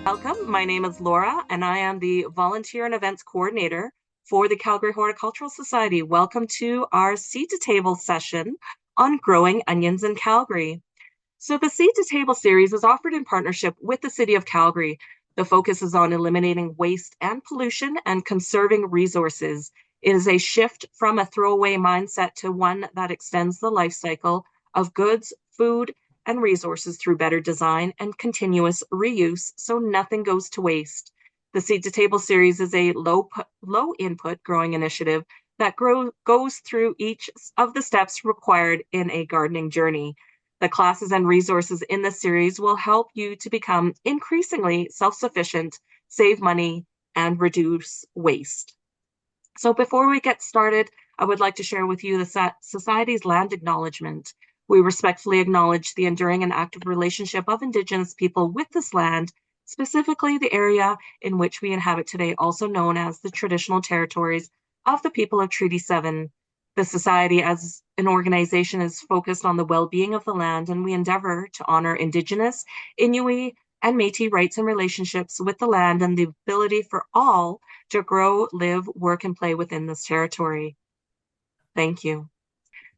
Welcome. My name is Laura, and I am the Volunteer and Events Coordinator for the Calgary Horticultural Society. Welcome to our Seed to Table session on growing onions in Calgary. So, the Seed to Table series is offered in partnership with the City of Calgary. The focus is on eliminating waste and pollution and conserving resources. It is a shift from a throwaway mindset to one that extends the life cycle of goods, food, and resources through better design and continuous reuse so nothing goes to waste. The Seed to Table series is a low input growing initiative that goes through each of the steps required in a gardening journey. The classes and resources in this series will help you to become increasingly self sufficient, save money, and reduce waste. So, before we get started, I would like to share with you the Society's land acknowledgement. We respectfully acknowledge the enduring and active relationship of Indigenous people with this land, specifically the area in which we inhabit today, also known as the traditional territories of the people of Treaty 7. The Society, as an organization, is focused on the well being of the land, and we endeavor to honor Indigenous, Inuit, and Métis rights and relationships with the land and the ability for all to grow, live, work, and play within this territory. Thank you.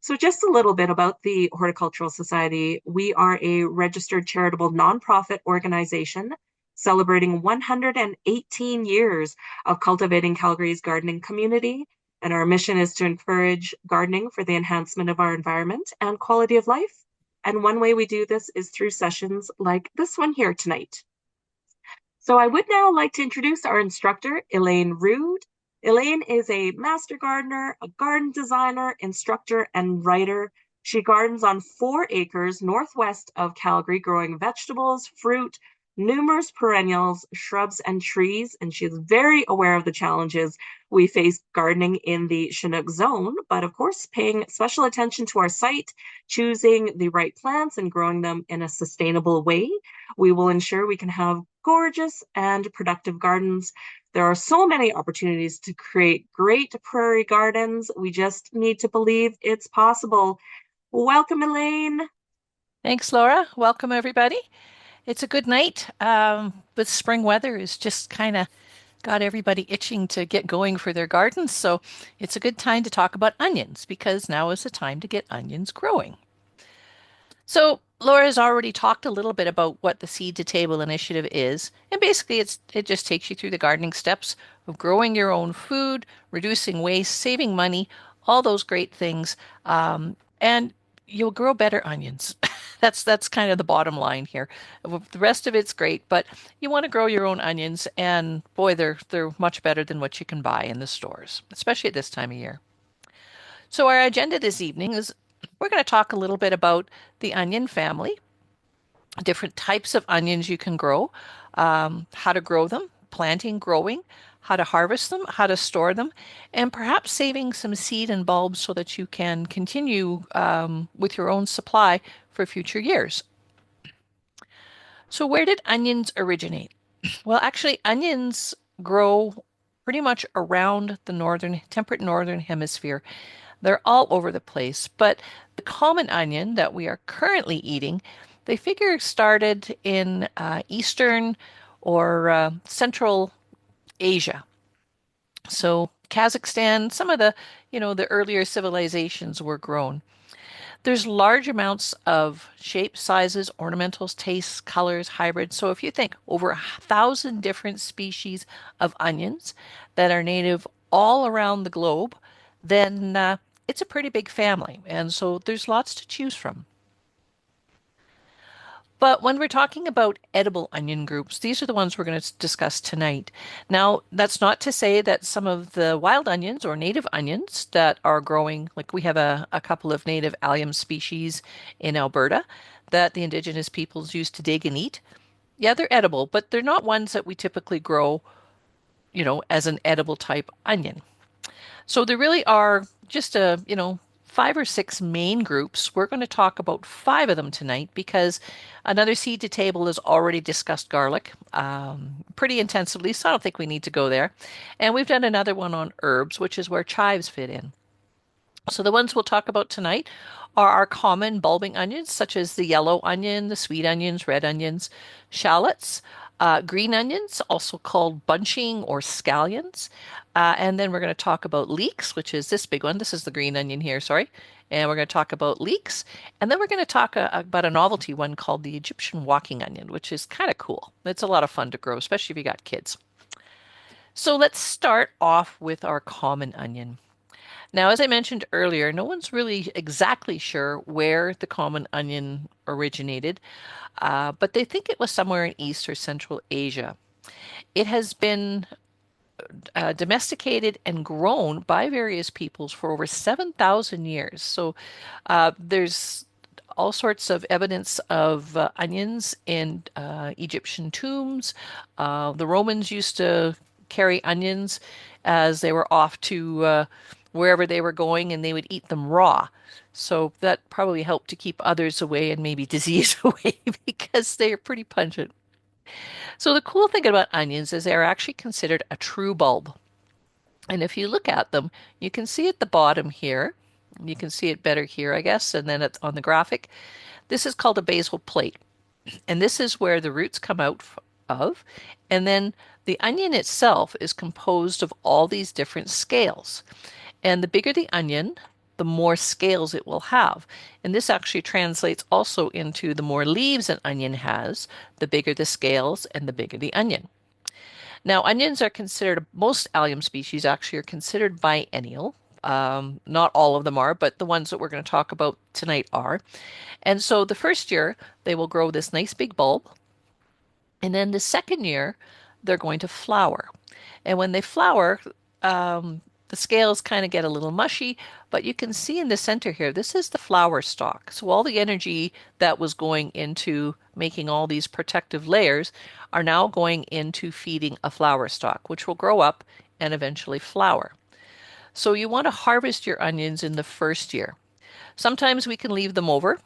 So, just a little bit about the Horticultural Society. We are a registered charitable nonprofit organization celebrating 118 years of cultivating Calgary's gardening community. And our mission is to encourage gardening for the enhancement of our environment and quality of life. And one way we do this is through sessions like this one here tonight. So I would now like to introduce our instructor, Elaine Rude. Elaine is a master gardener, a garden designer, instructor, and writer. She gardens on 4 acres northwest of Calgary, growing vegetables, fruit, numerous perennials, shrubs, and trees. And she is very aware of the challenges we face gardening in the Chinook zone, but of course, paying special attention to our site, choosing the right plants, and growing them in a sustainable way. We will ensure we can have gorgeous and productive gardens. There are so many opportunities to create great prairie gardens. We just need to believe it's possible. Welcome, Elaine. Thanks, Laura. Welcome, everybody. It's a good night. But spring weather is just kind of got everybody itching to get going for their gardens. So it's a good time to talk about onions because now is the time to get onions growing. So Laura's already talked a little bit about what the Seed to Table initiative is, and basically it just takes you through the gardening steps of growing your own food, reducing waste, saving money, all those great things, and you'll grow better onions. That's kind of the bottom line here. The rest of it's great, but you want to grow your own onions, and boy, they're much better than what you can buy in the stores, especially at this time of year. So our agenda this evening is we're going to talk a little bit about the onion family, different types of onions you can grow, how to grow them, planting, growing, how to harvest them, how to store them, and perhaps saving some seed and bulbs so that you can continue with your own supply for future years. So where did onions originate? Well, actually, onions grow pretty much around the temperate northern hemisphere. They're all over the place, but the common onion that we are currently eating, they figure started in Eastern or Central Asia. So Kazakhstan, some of the earlier civilizations were grown. There's large amounts of shapes, sizes, ornamentals, tastes, colors, hybrids. So if you think over 1,000 different species of onions that are native all around the globe, then it's a pretty big family. And so there's lots to choose from. But when we're talking about edible onion groups, these are the ones we're going to discuss tonight. Now, that's not to say that some of the wild onions or native onions that are growing, like we have a couple of native allium species in Alberta that the indigenous peoples used to dig and eat. Yeah, they're edible, but they're not ones that we typically grow, as an edible type onion. So there really are just 5 or 6 main groups. We're going to talk about 5 of them tonight because another Seed to Table has already discussed garlic pretty intensively, so I don't think we need to go there. And we've done another one on herbs, which is where chives fit in. So the ones we'll talk about tonight are our common bulbing onions, such as the yellow onion, the sweet onions, red onions, shallots. Green onions, also called bunching or scallions. And then we're going to talk about leeks, which is this big one. This is the green onion here, sorry. And we're going to talk about leeks. And then we're going to talk about a novelty one called the Egyptian walking onion, which is kind of cool. It's a lot of fun to grow, especially if you got kids. So let's start off with our common onion. Now, as I mentioned earlier, no one's really exactly sure where the common onion originated, but they think it was somewhere in East or Central Asia. It has been domesticated and grown by various peoples for over 7,000 years. So there's all sorts of evidence of onions in Egyptian tombs. The Romans used to carry onions as they were off to wherever they were going, and they would eat them raw. So that probably helped to keep others away and maybe disease away because they are pretty pungent. So the cool thing about onions is they're actually considered a true bulb. And if you look at them, you can see at the bottom here, you can see it better here, I guess, and then it's on the graphic. This is called a basal plate. And this is where the roots come out of. And then the onion itself is composed of all these different scales. And the bigger the onion, the more scales it will have. And this actually translates also into the more leaves an onion has, the bigger the scales and the bigger the onion. Now, onions are considered, most allium species actually are considered biennial. Not all of them are, but the ones that we're going to talk about tonight are. And so the first year, they will grow this nice big bulb. And then the second year, they're going to flower. And when they flower, the scales kind of get a little mushy, but you can see in the center here, this is the flower stalk. So all the energy that was going into making all these protective layers are now going into feeding a flower stalk, which will grow up and eventually flower. So you want to harvest your onions in the first year. Sometimes we can leave them over,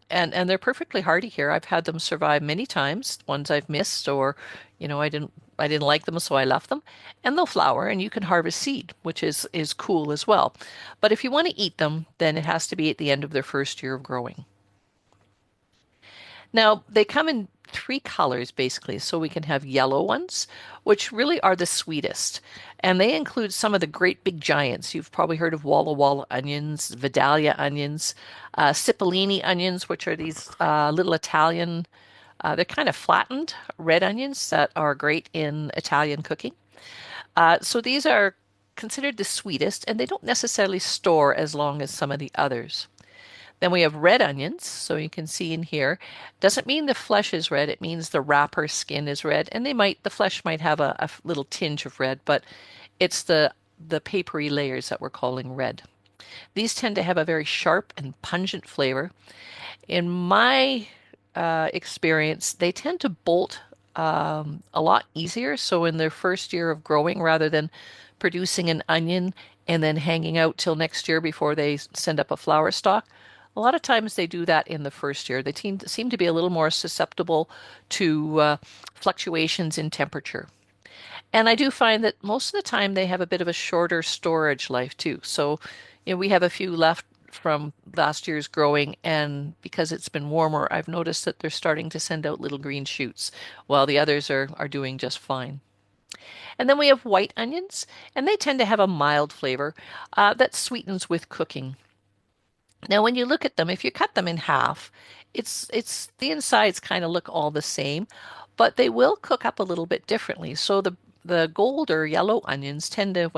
and they're perfectly hardy here. I've had them survive many times, ones I've missed, or I didn't like them, so I left them. And they'll flower, and you can harvest seed, which is cool as well. But if you want to eat them, then it has to be at the end of their first year of growing. Now, they come in three colors basically. So we can have yellow ones, which really are the sweetest. And they include some of the great big giants. You've probably heard of Walla Walla onions, Vidalia onions, Cipollini onions, which are these little Italian, they're kind of flattened red onions that are great in Italian cooking. So these are considered the sweetest, and they don't necessarily store as long as some of the others. Then we have red onions, so you can see in here. Doesn't mean the flesh is red, it means the wrapper skin is red, and the flesh might have a little tinge of red, but it's the papery layers that we're calling red. These tend to have a very sharp and pungent flavor. In my experience, they tend to bolt a lot easier. So in their first year of growing, rather than producing an onion and then hanging out till next year before they send up a flower stalk, a lot of times they do that in the first year. They seem to be a little more susceptible to fluctuations in temperature. And I do find that most of the time they have a bit of a shorter storage life too. So, we have a few left from last year's growing, and because it's been warmer, I've noticed that they're starting to send out little green shoots, while the others are doing just fine. And then we have white onions, and they tend to have a mild flavor that sweetens with cooking. Now, when you look at them, if you cut them in half, it's the insides kind of look all the same, but they will cook up a little bit differently. So the gold or yellow onions tend to,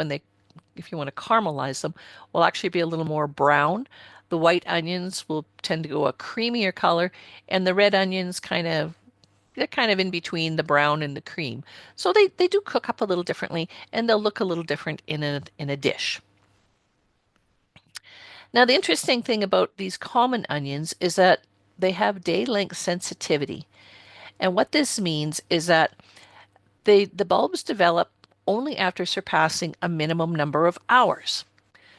if you want to caramelize them, will actually be a little more brown. The white onions will tend to go a creamier color, and the red onions they're kind of in between the brown and the cream. So they do cook up a little differently, and they'll look a little different in a dish. Now, the interesting thing about these common onions is that they have day length sensitivity. And what this means is that the bulbs develop only after surpassing a minimum number of hours.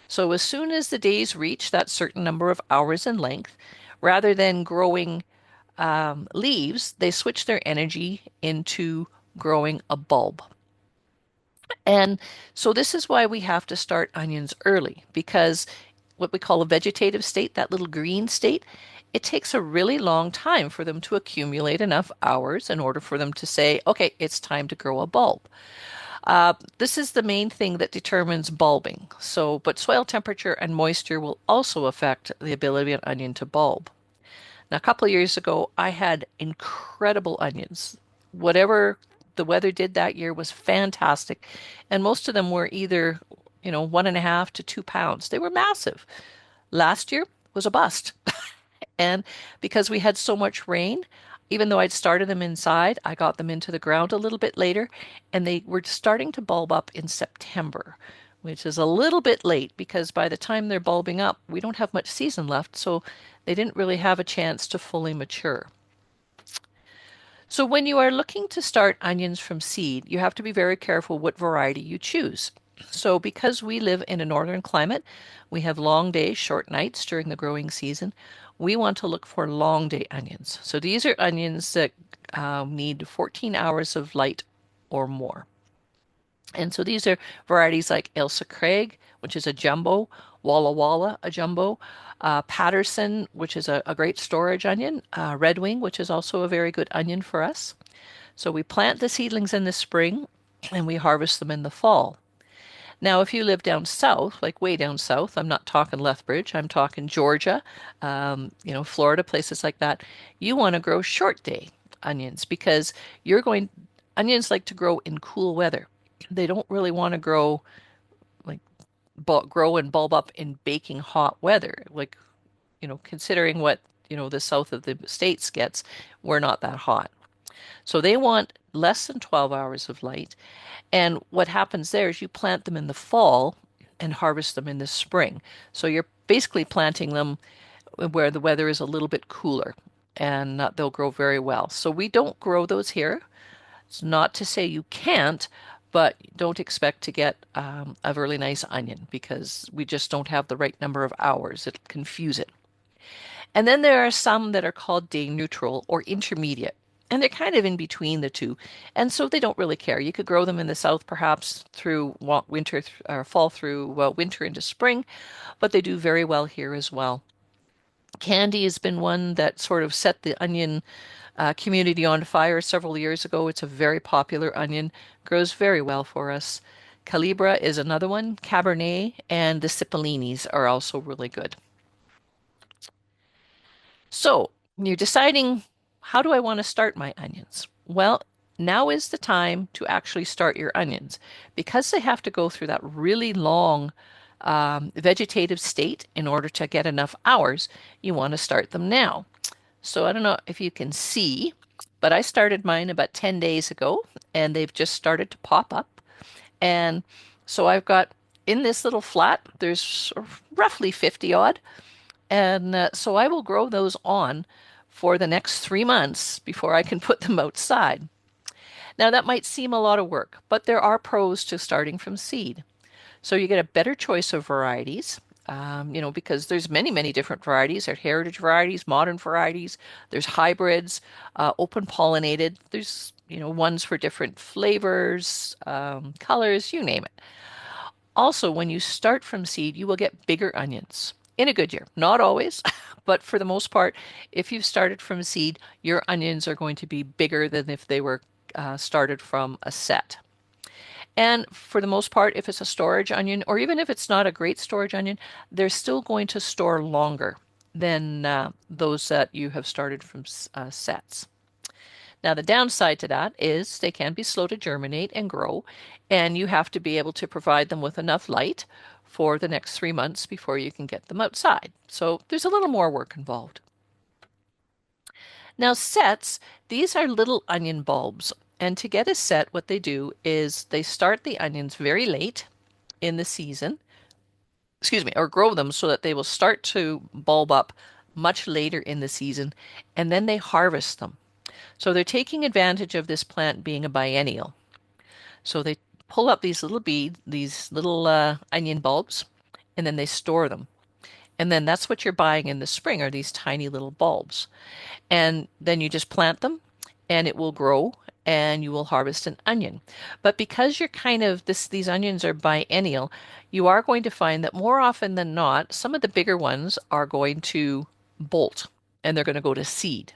So as soon as the days reach that certain number of hours in length, rather than growing leaves, they switch their energy into growing a bulb. And so this is why we have to start onions early, because what we call a vegetative state, that little green state, it takes a really long time for them to accumulate enough hours in order for them to say, okay, it's time to grow a bulb. This is the main thing that determines bulbing. So, but soil temperature and moisture will also affect the ability of an onion to bulb. Now, a couple of years ago, I had incredible onions. Whatever the weather did that year was fantastic. And most of them were either, 1.5 to 2 pounds. They were massive. Last year was a bust. And because we had so much rain, even though I'd started them inside, I got them into the ground a little bit later, and they were starting to bulb up in September, which is a little bit late because by the time they're bulbing up, we don't have much season left, so they didn't really have a chance to fully mature. So when you are looking to start onions from seed, you have to be very careful what variety you choose. So because we live in a northern climate, we have long days, short nights during the growing season. We want to look for long day onions. So these are onions that need 14 hours of light or more. And so these are varieties like Ailsa Craig, which is a jumbo, Walla Walla, a jumbo, Patterson, which is a great storage onion, Red Wing, which is also a very good onion for us. So we plant the seedlings in the spring and we harvest them in the fall. Now, if you live down south, like way down south, I'm not talking Lethbridge, I'm talking Georgia, Florida, places like that, you want to grow short day onions because onions like to grow in cool weather. They don't really want to like grow and bulb up in baking hot weather. Like, considering what, the south of the states gets, we're not that hot. So they want less than 12 hours of light. And what happens there is you plant them in the fall and harvest them in the spring. So you're basically planting them where the weather is a little bit cooler and they'll grow very well. So we don't grow those here. It's not to say you can't, but don't expect to get a really nice onion because we just don't have the right number of hours. It'll confuse it. And then there are some that are called day neutral or intermediate. And they're kind of in between the two. And so they don't really care. You could grow them in the south perhaps through winter or fall through winter into spring, but they do very well here as well. Candy has been one that sort of set the onion community on fire several years ago. It's a very popular onion, grows very well for us. Calibra is another one. Cabernet and the Cipollini's are also really good. So you're deciding, how do I want to start my onions? Well, now is the time to actually start your onions. Because they have to go through that really long vegetative state in order to get enough hours, you want to start them now. So I don't know if you can see, but I started mine about 10 days ago and they've just started to pop up. And so I've got in this little flat, there's roughly 50 odd. And so I will grow those on for the next 3 months before I can put them outside. Now, that might seem a lot of work, but there are pros to starting from seed. So you get a better choice of varieties, because there's many, many different varieties. There's heritage varieties, modern varieties, there's hybrids, open pollinated. There's, ones for different flavors, colors, you name it. Also, when you start from seed, you will get bigger onions in a good year. Not always, but for the most part, if you've started from seed, your onions are going to be bigger than if they were started from a set. And for the most part, if it's a storage onion, or even if it's not a great storage onion, they're still going to store longer than those that you have started from sets. Now, the downside to that is they can be slow to germinate and grow, and you have to be able to provide them with enough light for the next 3 months before you can get them outside. So there's a little more work involved. Now, sets, these are little onion bulbs. And to get a set, what they do is they start the onions very late in the season, or grow them so that they will start to bulb up much later in the season, and then they harvest them. So they're taking advantage of this plant being a biennial. So they pull up these little onion bulbs, and then they store them. And then that's what you're buying in the spring are these tiny little bulbs. And then you just plant them and it will grow and you will harvest an onion. But because you're these onions are biennial, you are going to find that more often than not, some of the bigger ones are going to bolt and they're going to go to seed.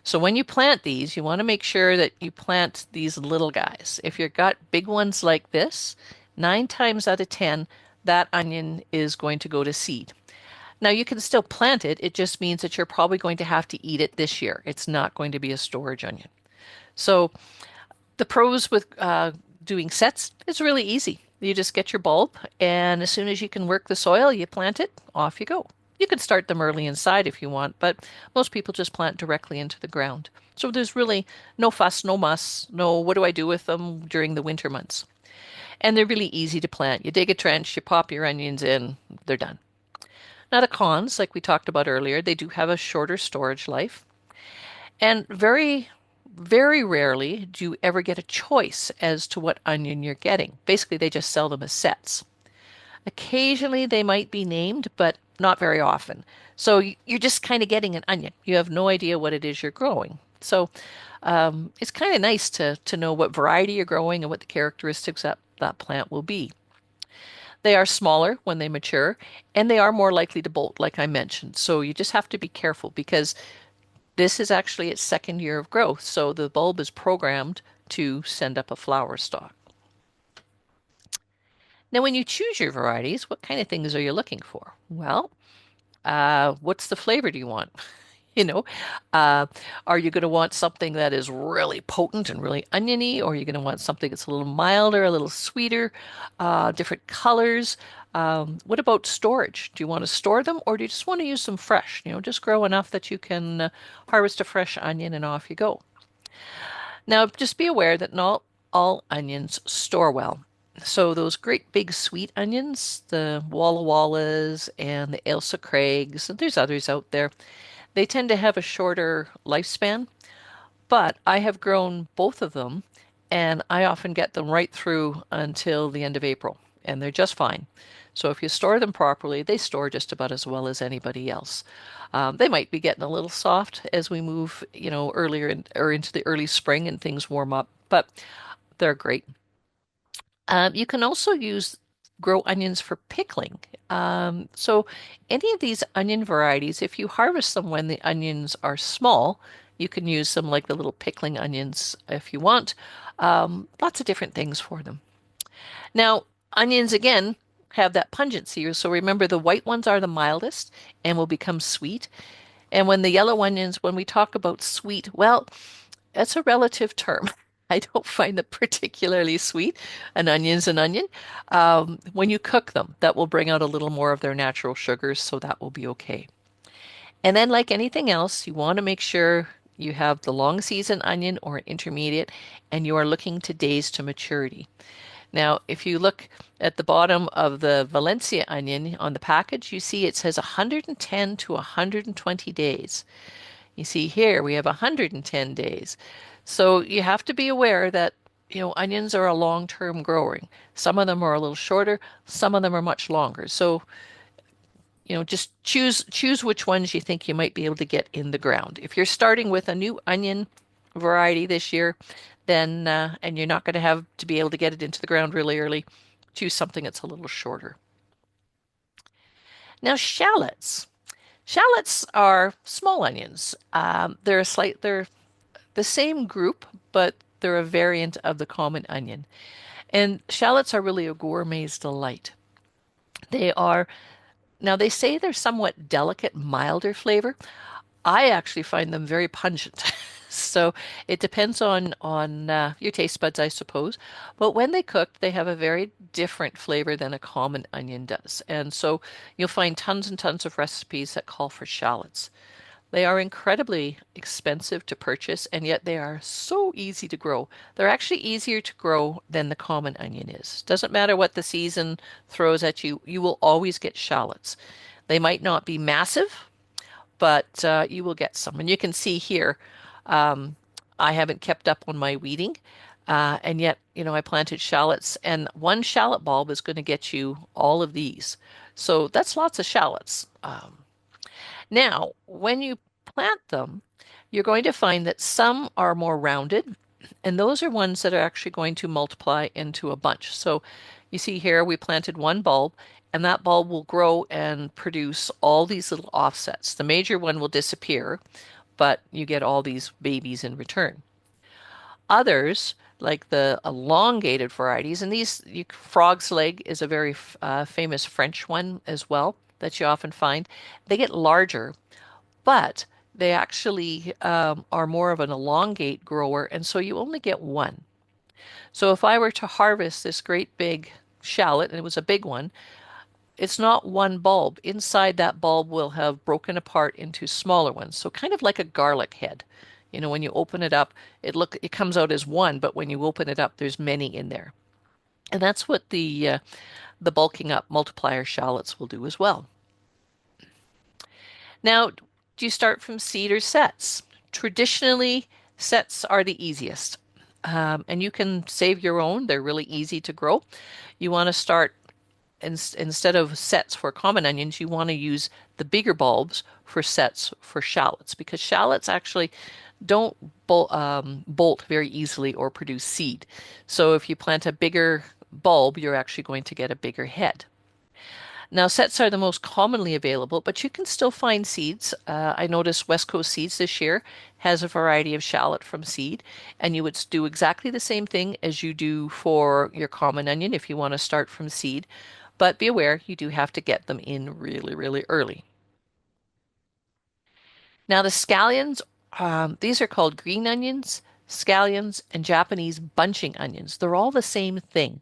So when you plant these, you want to make sure that you plant these little guys. If you've got big ones like this, 9 times out of 10, that onion is going to go to seed. Now you can still plant it. It just means that you're probably going to have to eat it this year. It's not going to be a storage onion. So the pros with doing sets is really easy. You just get your bulb, and as soon as you can work the soil, you plant it, off you go. You can start them early inside if you want, but most people just plant directly into the ground. So there's really no fuss, no muss, no what do I do with them during the winter months. And they're really easy to plant. You dig a trench, you pop your onions in, they're done. Now the cons, like we talked about earlier, they do have a shorter storage life. And very rarely do you ever get a choice as to what onion you're getting. Basically, they just sell them as sets. Occasionally, they might be named, but not very often. So you're just kind of getting an onion. You have no idea what it is you're growing. So it's kind of nice to know what variety you're growing and what the characteristics that plant will be. They are smaller when they mature, and they are more likely to bolt, like I mentioned. So you just have to be careful because this is actually its second year of growth, so the bulb is programmed to send up a flower stalk. Now, when you choose your varieties, what kind of things are you looking for? Well, what's the flavor do you want? You know, uh, are you going to want something that is really potent and really oniony, or are you going to want something that's a little milder, a little sweeter, different colors? What about storage? Do you want to store them, or do you just want to use them fresh? Just grow enough that you can harvest a fresh onion and off you go. Now, just be aware that not all onions store well. So those great big sweet onions, the Walla Wallas and the Ailsa Craigs, and there's others out there, they tend to have a shorter lifespan, but I have grown both of them and I often get them right through until the end of April and they're just fine. So if you store them properly, they store just about as well as anybody else. They might be getting a little soft as we move, earlier or into the early spring and things warm up, but they're great. You can also grow onions for pickling. So any of these onion varieties, if you harvest them when the onions are small, you can use them like the little pickling onions if you want. Lots of different things for them. Now, onions again have that pungency. So remember, the white ones are the mildest and will become sweet. And when the yellow onions, when we talk about sweet, well, that's a relative term. I don't find them particularly sweet. An onion's an onion. When you cook them, that will bring out a little more of their natural sugars, so that will be okay. And then, like anything else, you want to make sure you have the long season onion or an intermediate, and you are looking to days to maturity. Now, if you look at the bottom of the Valencia onion on the package, you see it says 110 to 120 days. You see here we have 110 days. So you have to be aware that onions are a long-term growing. Some of them are a little shorter, some of them are much longer. So just choose which ones you think you might be able to get in the ground. If you're starting with a new onion variety this year, then and you're not going to have to be able to get it into the ground really early, choose something that's a little shorter. Now shallots. Shallots are small onions. They're the same group, but they're a variant of the common onion. And shallots are really a gourmet's delight. They are, now they say they're somewhat delicate, milder flavor. I actually find them very pungent. So it depends on your taste buds, I suppose. But when they cook, they have a very different flavor than a common onion does. And so you'll find tons and tons of recipes that call for shallots. They are incredibly expensive to purchase, and yet they are so easy to grow. They're actually easier to grow than the common onion is. Doesn't matter what the season throws at you, you will always get shallots. They might not be massive, but you will get some. And you can see here, um, I haven't kept up on my weeding, and yet, I planted shallots, and one shallot bulb is going to get you all of these. So that's lots of shallots. Now, when you plant them, you're going to find that some are more rounded And those are ones that are actually going to multiply into a bunch. So you see here, we planted one bulb, and that bulb will grow and produce all these little offsets. The major one will disappear, but you get all these babies in return. Others, like the elongated varieties, and frog's leg is a very famous French one as well that you often find. They get larger, but they actually are more of an elongate grower, and so you only get one. So if I were to harvest this great big shallot, and it was a big one, it's not one bulb. Inside that bulb will have broken apart into smaller ones. So kind of like a garlic head. You know, when you open it up, it comes out as one, but when you open it up, there's many in there. And that's what the bulking up multiplier shallots will do as well. Now, do you start from seed or sets? Traditionally, sets are the easiest. And you can save your own. They're really easy to grow. You want to start instead of sets for common onions, you want to use the bigger bulbs for sets for shallots because shallots actually don't bolt very easily or produce seed. So if you plant a bigger bulb, you're actually going to get a bigger head. Now, sets are the most commonly available, but you can still find seeds. I noticed West Coast Seeds this year has a variety of shallot from seed, and you would do exactly the same thing as you do for your common onion if you want to start from seed. But be aware, you do have to get them in really, really early. Now, the scallions, these are called green onions, scallions, and Japanese bunching onions. They're all the same thing.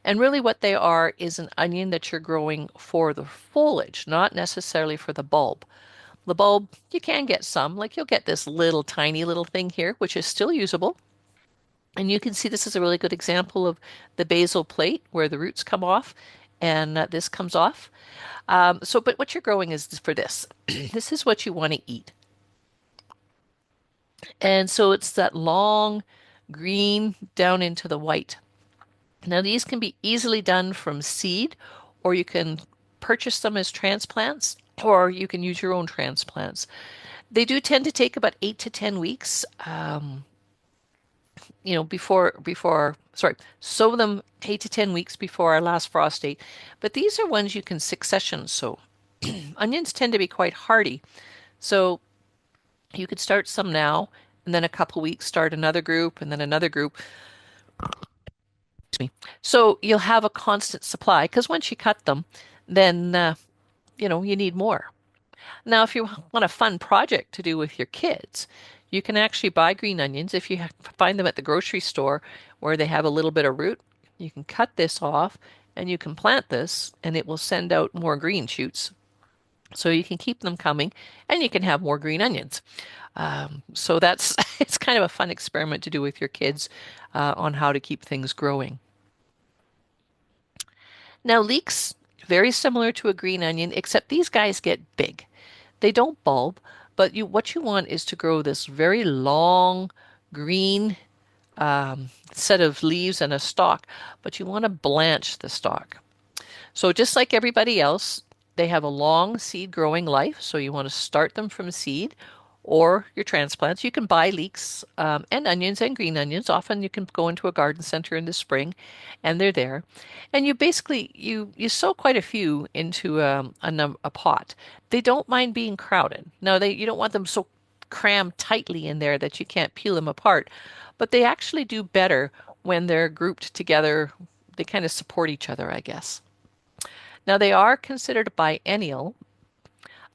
And really, what they are is an onion that you're growing for the foliage, not necessarily for the bulb. The bulb, you can get some, like you'll get this little tiny little thing here, which is still usable. And you can see this is a really good example of the basal plate where the roots come off and this comes off. But what you're growing is for this. This is what you want to eat. And so it's that long green down into the white. Now, these can be easily done from seed, or you can purchase them as transplants, or you can use your own transplants. They do tend to take about 8 to 10 weeks. Sow them 8 to 10 weeks before our last frost date. But these are ones you can succession sow. Onions tend to be quite hardy, so you could start some now, and then a couple weeks start another group, and then another group. Excuse me. So you'll have a constant supply because once you cut them, then you need more. Now, if you want a fun project to do with your kids, you can actually buy green onions. If you find them at the grocery store where they have a little bit of root, you can cut this off and you can plant this and it will send out more green shoots. So you can keep them coming and you can have more green onions. So that's it's kind of a fun experiment to do with your kids on how to keep things growing. Now, leeks, very similar to a green onion, except these guys get big. They don't bulb, but what you want is to grow this very long green set of leaves and a stalk, but you want to blanch the stalk. So just like everybody else, they have a long seed growing life, so you want to start them from seed or your transplants. You can buy leeks and onions and green onions. Often you can go into a garden center in the spring and they're there. And you basically you sow quite a few into a pot. They don't mind being crowded. Now you don't want them so crammed tightly in there that you can't peel them apart, but they actually do better when they're grouped together. They kind of support each other, I guess. Now they are considered biennial,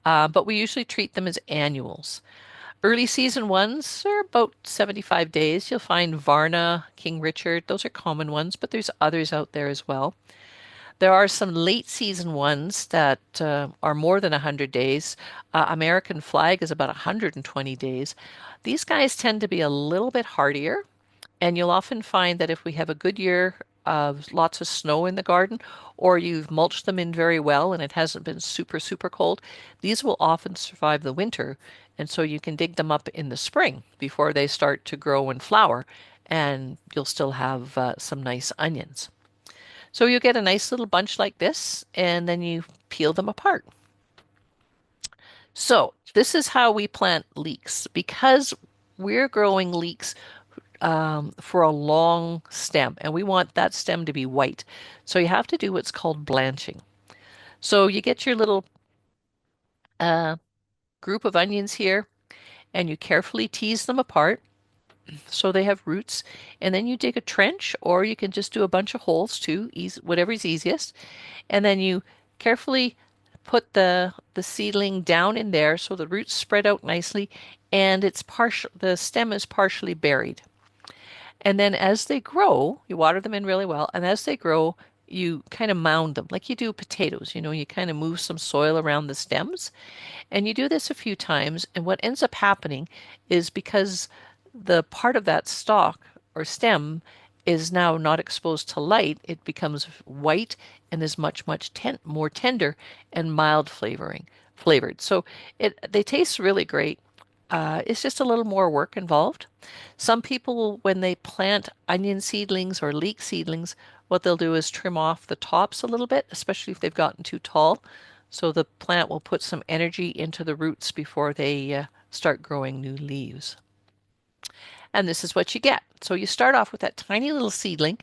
but we usually treat them as annuals. Early season ones are about 75 days. You'll find Varna, King Richard, those are common ones, but there's others out there as well. There are some late season ones that are more than 100 days. American Flag is about 120 days. These guys tend to be a little bit hardier, and you'll often find that if we have a good year of lots of snow in the garden, or you've mulched them in very well and it hasn't been super, super cold, these will often survive the winter. And so you can dig them up in the spring before they start to grow and flower, and you'll still have some nice onions. So you'll get a nice little bunch like this, and then you peel them apart. So this is how we plant leeks. Because we're growing leeks for a long stem, and we want that stem to be white. So you have to do what's called blanching. So you get your little uh, group of onions here, and you carefully tease them apart so they have roots. And then you dig a trench, or you can just do a bunch of holes too, whatever's easiest. And then you carefully put the seedling down in there so the roots spread out nicely, and the stem is partially buried. And then as they grow, you water them in really well, and as they grow, you kind of mound them like you do potatoes. You kind of move some soil around the stems, and you do this a few times, and what ends up happening is because the part of that stalk or stem is now not exposed to light, it becomes white and is more tender and flavored. So they taste really great. It's just a little more work involved. Some people, when they plant onion seedlings or leek seedlings, what they'll do is trim off the tops a little bit, especially if they've gotten too tall. So the plant will put some energy into the roots before they start growing new leaves. And this is what you get. So you start off with that tiny little seedling,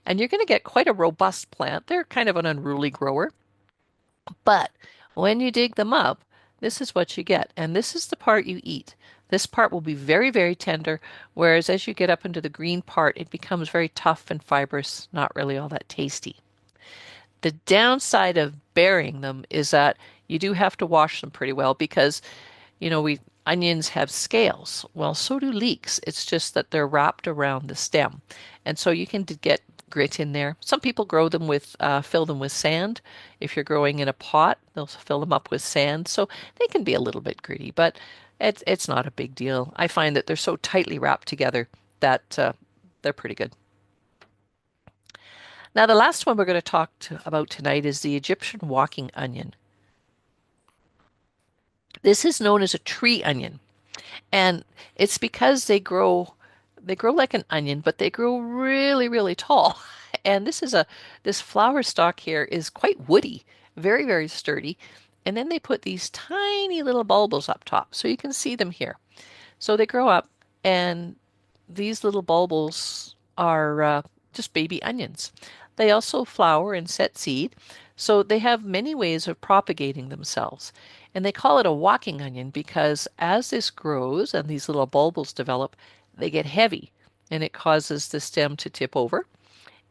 and you're going to get quite a robust plant. They're kind of an unruly grower, but when you dig them up, this is what you get. And this is the part you eat. This part will be very, very tender, whereas as you get up into the green part, it becomes very tough and fibrous, not really all that tasty. The downside of burying them is that you do have to wash them pretty well because, we onions have scales. Well, so do leeks. It's just that they're wrapped around the stem. And so you can get grit in there. Some people fill them with sand. If you're growing in a pot, they'll fill them up with sand. So they can be a little bit gritty, but it's not a big deal. I find that they're so tightly wrapped together that they're pretty good. Now, the last one we're going to about tonight is the Egyptian walking onion. This is known as a tree onion, and it's because they grow like an onion, but they grow really, really tall. And this flower stalk here is quite woody, very, very sturdy. And then they put these tiny little bulbils up top, so you can see them here. So they grow up, and these little bulbils are just baby onions. They also flower and set seed, so they have many ways of propagating themselves. And they call it a walking onion because as this grows and these little bulbils develop, they get heavy and it causes the stem to tip over.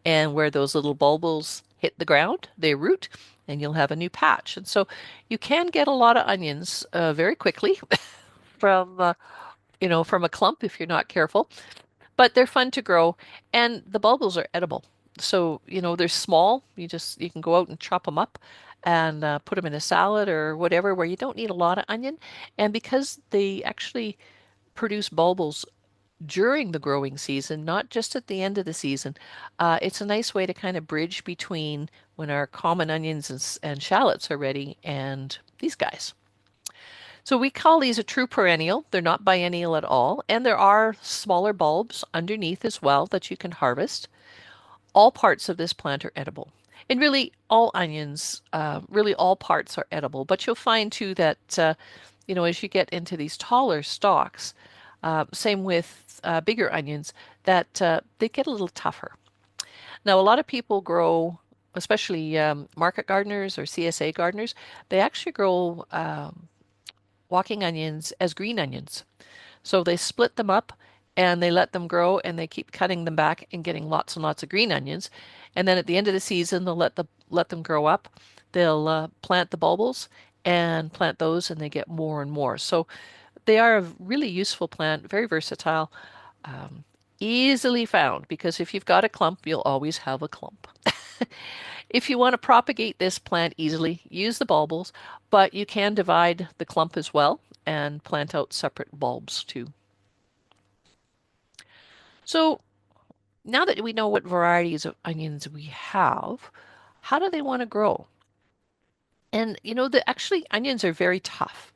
And where those little bulbils hit the ground, they root and you'll have a new patch. And so you can get a lot of onions very quickly from from a clump if you're not careful, but they're fun to grow and the bulbils are edible. So, they're small. You can go out and chop them up and put them in a salad or whatever where you don't need a lot of onion. And because they actually produce bulbils during the growing season, not just at the end of the season, it's a nice way to kind of bridge between when our common onions and shallots are ready and these guys. So we call these a true perennial. They're not biennial at all. And there are smaller bulbs underneath as well that you can harvest. All parts of this plant are edible. And really, all onions, really all parts are edible. But you'll find too that, as you get into these taller stalks, same with bigger onions, that they get a little tougher. Now, a lot of people grow, especially market gardeners or CSA gardeners, they actually grow walking onions as green onions. So they split them up and they let them grow and they keep cutting them back and getting lots and lots of green onions. And then at the end of the season, they'll let them grow up. They'll plant the bulbils and plant those, and they get more and more. So they are a really useful plant, very versatile, um, easily found because if you've got a clump, you'll always have a clump. If you want to propagate this plant easily, use the bulbils, but you can divide the clump as well and plant out separate bulbs too. So now that we know what varieties of onions we have, how do they want to grow? And actually onions are very tough.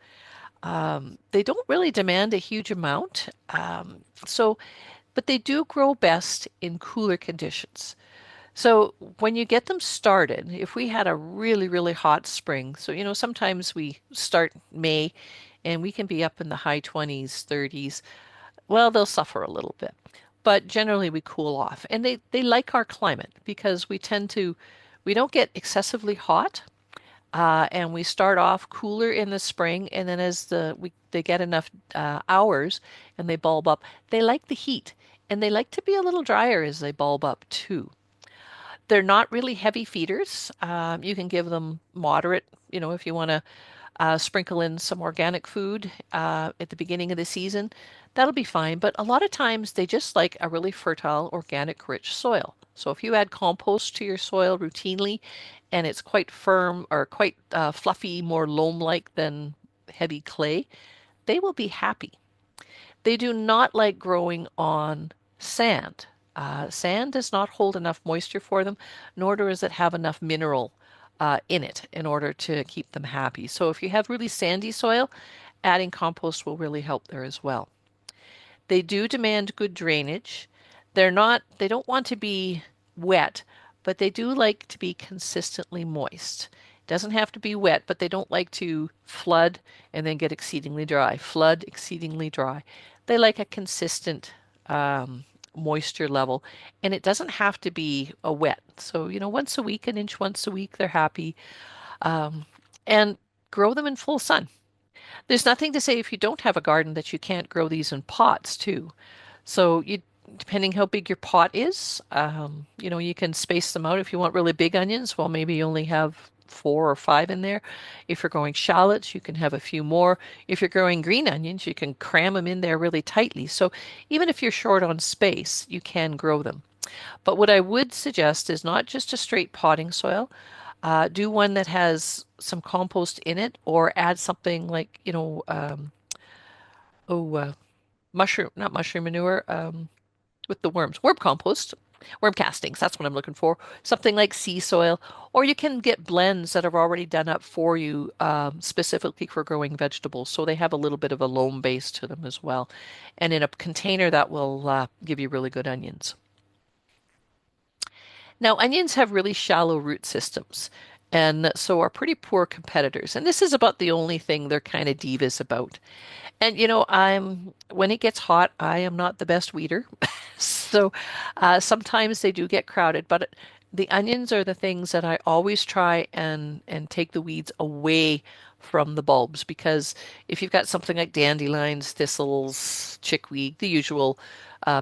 They don't really demand a huge amount. But they do grow best in cooler conditions. So when you get them started, if we had a really, really hot spring, so sometimes we start May and we can be up in the high 20s, 30s. Well, they'll suffer a little bit. but generally we cool off. And they like our climate because we don't get excessively hot, and we start off cooler in the spring, and then as they get enough hours and they bulb up, they like the heat, and they like to be a little drier as they bulb up too. They're not really heavy feeders. You can give them moderate, if you want to sprinkle in some organic food at the beginning of the season, that'll be fine. But a lot of times they just like a really fertile, organic, rich soil. So if you add compost to your soil routinely and it's quite firm or quite fluffy, more loam-like than heavy clay, they will be happy. They do not like growing on sand. Sand does not hold enough moisture for them, nor does it have enough mineral in it in order to keep them happy. So if you have really sandy soil, adding compost will really help there as well. They do demand good drainage. They don't want to be wet, but they do like to be consistently moist. It doesn't have to be wet, but they don't like to flood and then get exceedingly dry. Flood, exceedingly dry. They like a consistent moisture level, and it doesn't have to be a wet. So, once a week, an inch once a week, they're happy. Um, and grow them in full sun. There's nothing to say if you don't have a garden that you can't grow these in pots too. So depending how big your pot is, you can space them out. If you want really big onions, well, maybe you only have 4 or 5 in there. If you're growing shallots, you can have a few more. If you're growing green onions, you can cram them in there really tightly. So even if you're short on space, you can grow them. But what I would suggest is not just a straight potting soil. Do one that has some compost in it, or add something like, oh, mushroom, not mushroom manure, with the worms, worm compost, worm castings. That's what I'm looking for. Something like sea soil, or you can get blends that are already done up for you, specifically for growing vegetables. So they have a little bit of a loam base to them as well. And in a container that will give you really good onions. Now, onions have really shallow root systems, and so are pretty poor competitors. And this is about the only thing they're kind of divas about. And when it gets hot, I am not the best weeder. So sometimes they do get crowded, but the onions are the things that I always try and take the weeds away from the bulbs, because if you've got something like dandelions, thistles, chickweed, the usual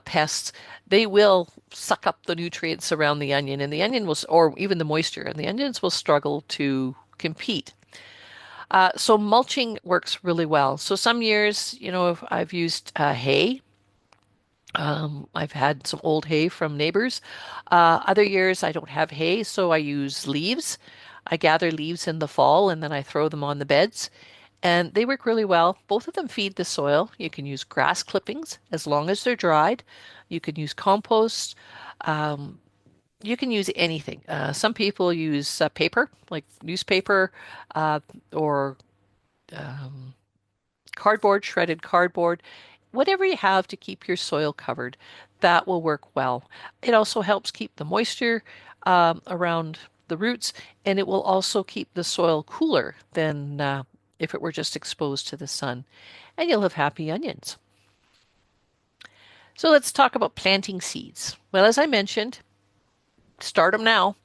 pests, they will suck up the nutrients around the onion, and the onion will, or even the moisture, and the onions will struggle to compete. So mulching works really well. So some years, if I've used hay. I've had some old hay from neighbors. Other years I don't have hay, so I use leaves. I gather leaves in the fall and then I throw them on the beds. And they work really well. Both of them feed the soil. You can use grass clippings as long as they're dried. You can use compost. Um, you can use anything. Some people use paper, like newspaper, or um, cardboard, shredded cardboard, whatever you have to keep your soil covered, that will work well. It also helps keep the moisture around the roots, and it will also keep the soil cooler than if it were just exposed to the sun. And you'll have happy onions. So let's talk about planting seeds. Well, as I mentioned, start them now.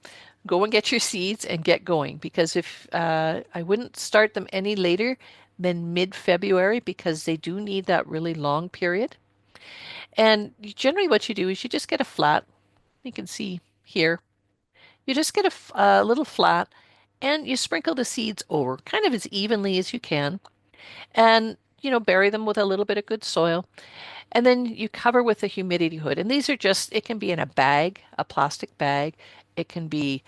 Go and get your seeds and get going, because if I wouldn't start them any later than mid-February, because they do need that really long period. And generally what you do is you just get a flat. You can see here. You just get a little flat and you sprinkle the seeds over kind of as evenly as you can, and bury them with a little bit of good soil. And then you cover with a humidity hood. And these are just, it can be in a bag, a plastic bag. It can be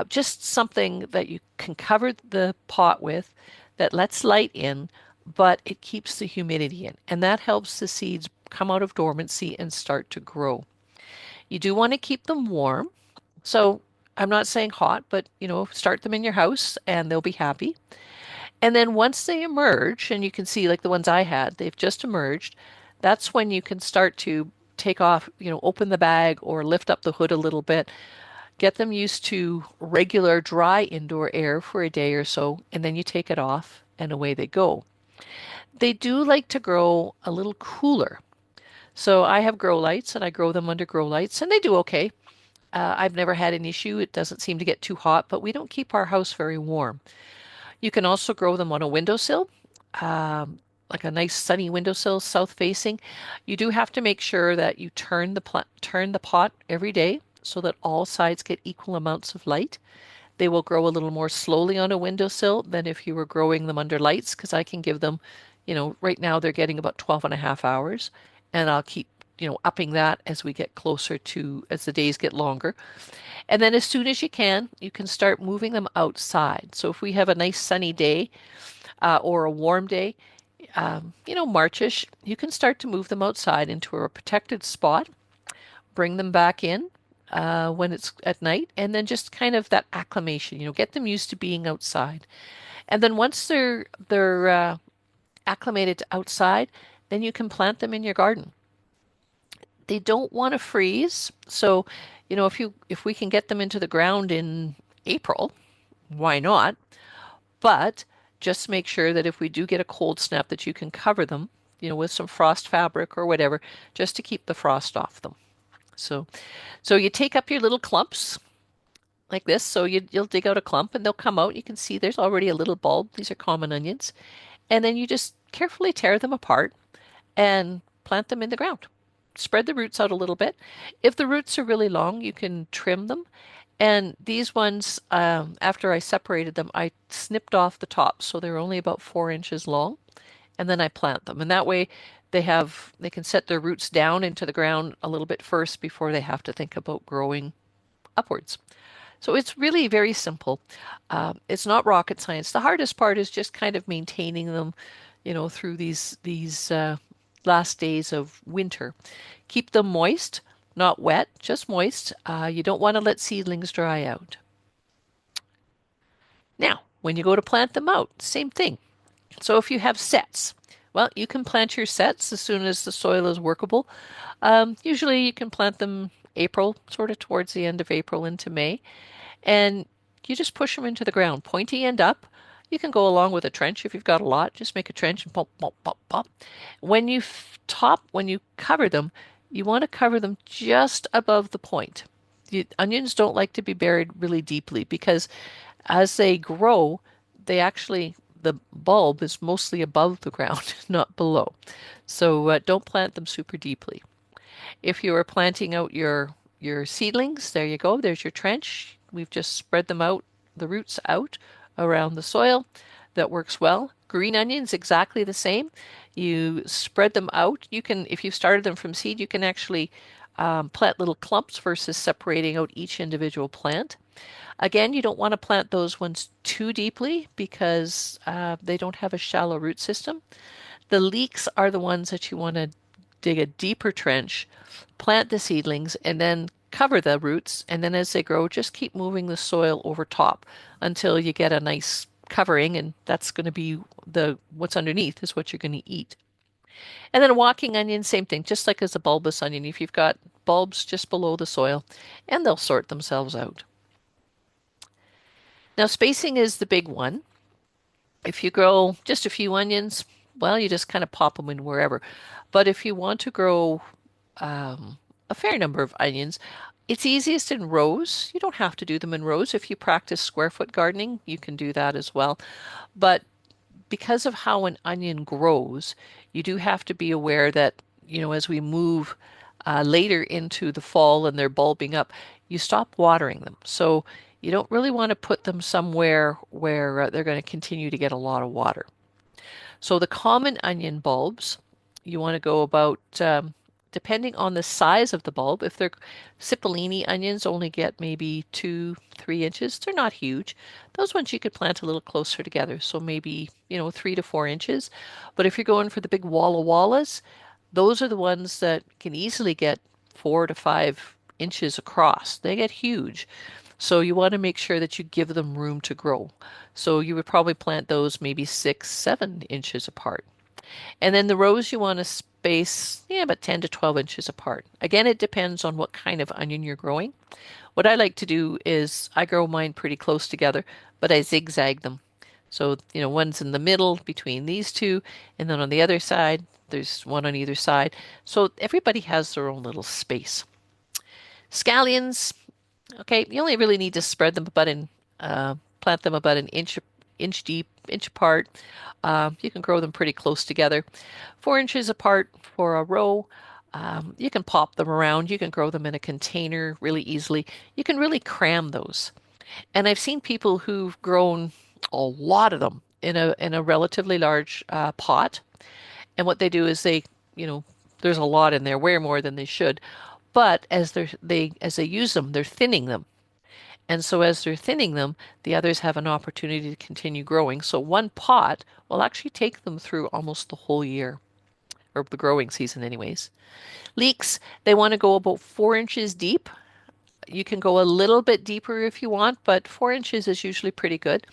just something that you can cover the pot with that lets light in, but it keeps the humidity in. And that helps the seeds come out of dormancy and start to grow. You do want to keep them warm. So I'm not saying hot, but start them in your house and they'll be happy. And then once they emerge, and you can see like the ones I had, they've just emerged, that's when you can start to take off, open the bag or lift up the hood a little bit, get them used to regular dry indoor air for a day or so, and then you take it off and away they go. They do like to grow a little cooler. So I have grow lights and I grow them under grow lights and they do okay. I've never had an issue. It doesn't seem to get too hot, but we don't keep our house very warm. You can also grow them on a windowsill, um, like a nice sunny windowsill, south facing. You do have to make sure that you turn the pot every day so that all sides get equal amounts of light. They will grow a little more slowly on a windowsill than if you were growing them under lights, because I can give them, right now they're getting about 12 and a half hours, and I'll keep, upping that as we get closer to, as the days get longer. And then as soon as you can start moving them outside. So if we have a nice sunny day or a warm day, Marchish, you can start to move them outside into a protected spot, bring them back in when it's at night, and then just kind of that acclimation, get them used to being outside. And then once they're acclimated to outside, then you can plant them in your garden. They don't want to freeze, so if we can get them into the ground in April, why not? But just make sure that if we do get a cold snap, that you can cover them, with some frost fabric or whatever, just to keep the frost off them. So, so you take up your little clumps like this. So you'll dig out a clump and they'll come out. You can see there's already a little bulb. These are common onions. And then you just carefully tear them apart and plant them in the ground. Spread the roots out a little bit. If the roots are really long, you can trim them. And these ones, after I separated them, I snipped off the top, so they're only about 4 inches long, and then I plant them. And that way, they can set their roots down into the ground a little bit first before they have to think about growing upwards. So it's really very simple. It's not rocket science. The hardest part is just kind of maintaining them, through these last days of winter. Keep them moist, not wet, just moist. You don't want to let seedlings dry out. Now, when you go to plant them out, same thing. So if you have sets, well, you can plant your sets as soon as the soil is workable. Usually you can plant them April, sort of towards the end of April into May, and you just push them into the ground, pointy end up. You can go along with a trench if you've got a lot. Just make a trench and pop, pop, pop, pop. When you cover them, you want to cover them just above the point. The onions don't like to be buried really deeply because as they grow, the bulb is mostly above the ground, not below. So don't plant them super deeply. If you are planting out your seedlings, there you go. There's your trench. We've just spread them out, the roots out around the soil. That works well. Green onions, exactly the same. You spread them out. You can, if you've started them from seed, you can actually plant little clumps versus separating out each individual plant. Again, you don't want to plant those ones too deeply because they don't have a shallow root system. The leeks are the ones that you want to dig a deeper trench, plant the seedlings, and then cover the roots. And then as they grow, just keep moving the soil over top until you get a nice covering, and that's going to be the what's underneath is what you're going to eat. And then a walking onion, same thing, just like as a bulbous onion. If you've got bulbs just below the soil, and they'll sort themselves out. Now, spacing is the big one. If you grow just a few onions, well, you just kind of pop them in wherever. But if you want to grow a fair number of onions, it's easiest in rows. You don't have to do them in rows. If you practice square foot gardening, you can do that as well. But because of how an onion grows, you do have to be aware that, as we move later into the fall and they're bulbing up, you stop watering them. So you don't really want to put them somewhere where they're going to continue to get a lot of water. So the common onion bulbs, you want to go about, depending on the size of the bulb. If they're cipollini onions, only get maybe 2-3 inches. They're not huge. Those ones you could plant a little closer together, so maybe 3 to 4 inches. But if you're going for the big Walla Wallas, those are the ones that can easily get 4 to 5 inches across. They get huge. So you want to make sure that you give them room to grow. So you would probably plant those maybe 6-7 inches apart. And then the rows you want to space, about 10 to 12 inches apart. Again, it depends on what kind of onion you're growing. What I like to do is I grow mine pretty close together, but I zigzag them. So, one's in the middle between these two, and then on the other side, There's one on either side. So everybody has their own little space. Scallions, okay, you only really need to spread them about plant them about an inch deep, inch apart. You can grow them pretty close together, 4 inches apart for a row. You can pop them around. You can grow them in a container really easily. You can really cram those. And I've seen people who've grown a lot of them in a relatively large pot. And what they do is you know, there's a lot in there, way more than they should. But as they use them, they're thinning them. And so as they're thinning them, the others have an opportunity to continue growing. So one pot will actually take them through almost the whole year, or the growing season anyways. Leeks, they want to go about 4 inches deep. You can go a little bit deeper if you want, but 4 inches is usually pretty good.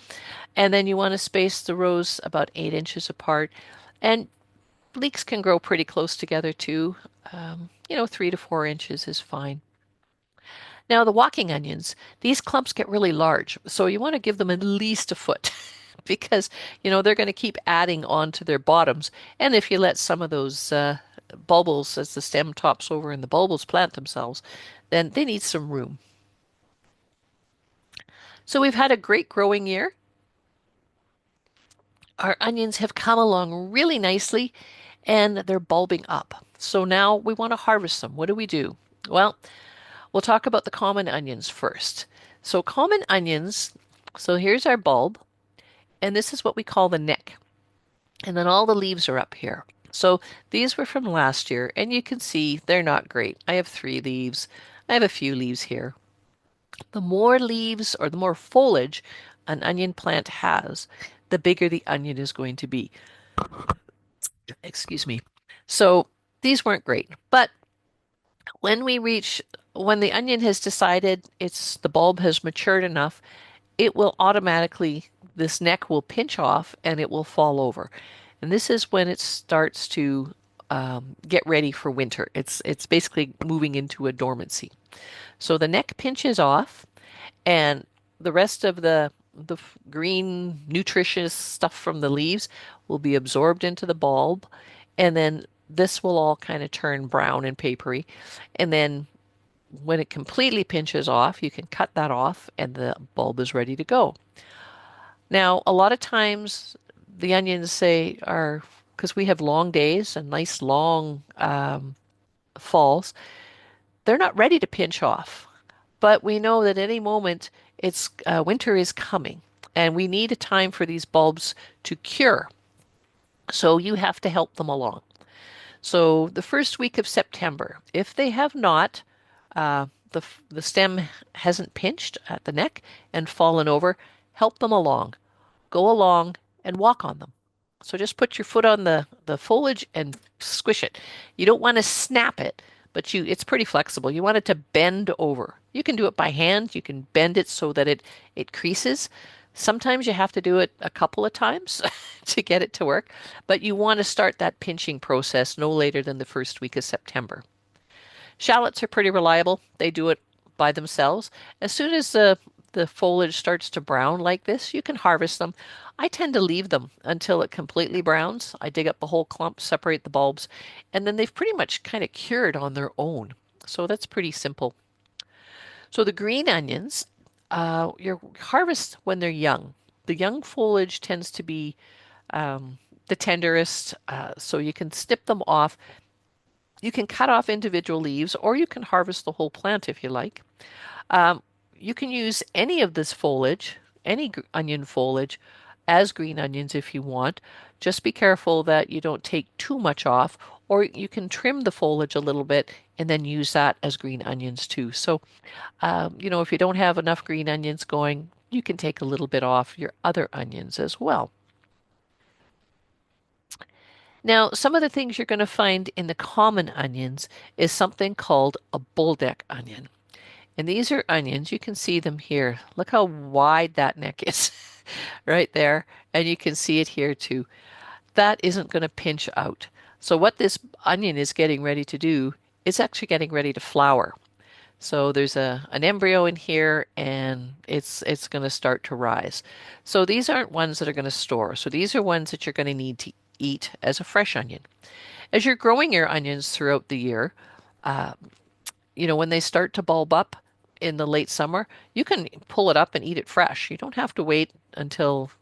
And then you want to space the rows about 8 inches apart. And leeks can grow pretty close together too. 3 to 4 inches is fine. Now, the walking onions, these clumps get really large, so you want to give them at least a foot because, they're going to keep adding on to their bottoms. And if you let some of those bulbils, as the stem tops over and the bulbils plant themselves, then they need some room. So we've had a great growing year. Our onions have come along really nicely and they're bulbing up. So now we want to harvest them. What do we do? Well, we'll talk about the common onions first. So common onions, so here's our bulb, and this is what we call the neck. And then all the leaves are up here. So these were from last year, and you can see they're not great. I have 3 leaves. I have a few leaves here. The more leaves or the more foliage an onion plant has, the bigger the onion is going to be. Excuse me. So these weren't great, but when when the onion has decided the bulb has matured enough, it will automatically, this neck will pinch off and it will fall over. And this is when it starts to get ready for winter. It's basically moving into a dormancy. So the neck pinches off, and the rest of the green nutritious stuff from the leaves will be absorbed into the bulb, and then this will all kind of turn brown and papery. And then when it completely pinches off, you can cut that off and the bulb is ready to go. Now, a lot of times the onions because we have long days and nice long falls, they're not ready to pinch off. But we know that any moment winter is coming and we need a time for these bulbs to cure. So you have to help them along. So the first week of September, if they have not, uh, the stem hasn't pinched at the neck and fallen over, help them along. Go along and walk on them. So just put your foot on the foliage and squish it. You don't want to snap it, but it's pretty flexible. You want it to bend over. You can do it by hand. You can bend it so that it creases. Sometimes you have to do it a couple of times to get it to work, but you want to start that pinching process no later than the first week of September. Shallots are pretty reliable. They do it by themselves. As soon as the foliage starts to brown like this, you can harvest them. I tend to leave them until it completely browns. I dig up the whole clump, separate the bulbs, and then they've pretty much kind of cured on their own. So that's pretty simple. So the green onions, you harvest when they're young. The young foliage tends to be the tenderest, so you can snip them off. You can cut off individual leaves, or you can harvest the whole plant if you like. Um, you can use any of this foliage, any onion foliage, as green onions if you want. Just be careful that you don't take too much off, or you can trim the foliage a little bit and then use that as green onions too. So, if you don't have enough green onions going, you can take a little bit off your other onions as well. Now, some of the things you're going to find in the common onions is something called a bulldog onion. And these are onions. You can see them here. Look how wide that neck is right there. And you can see it here too. That isn't going to pinch out. So what this onion is getting ready to do is actually getting ready to flower. So there's an embryo in here and it's going to start to rise. So these aren't ones that are going to store. So these are ones that you're going to need to eat as a fresh onion. As you're growing your onions throughout the year, when they start to bulb up in the late summer, you can pull it up and eat it fresh. You don't have to wait until,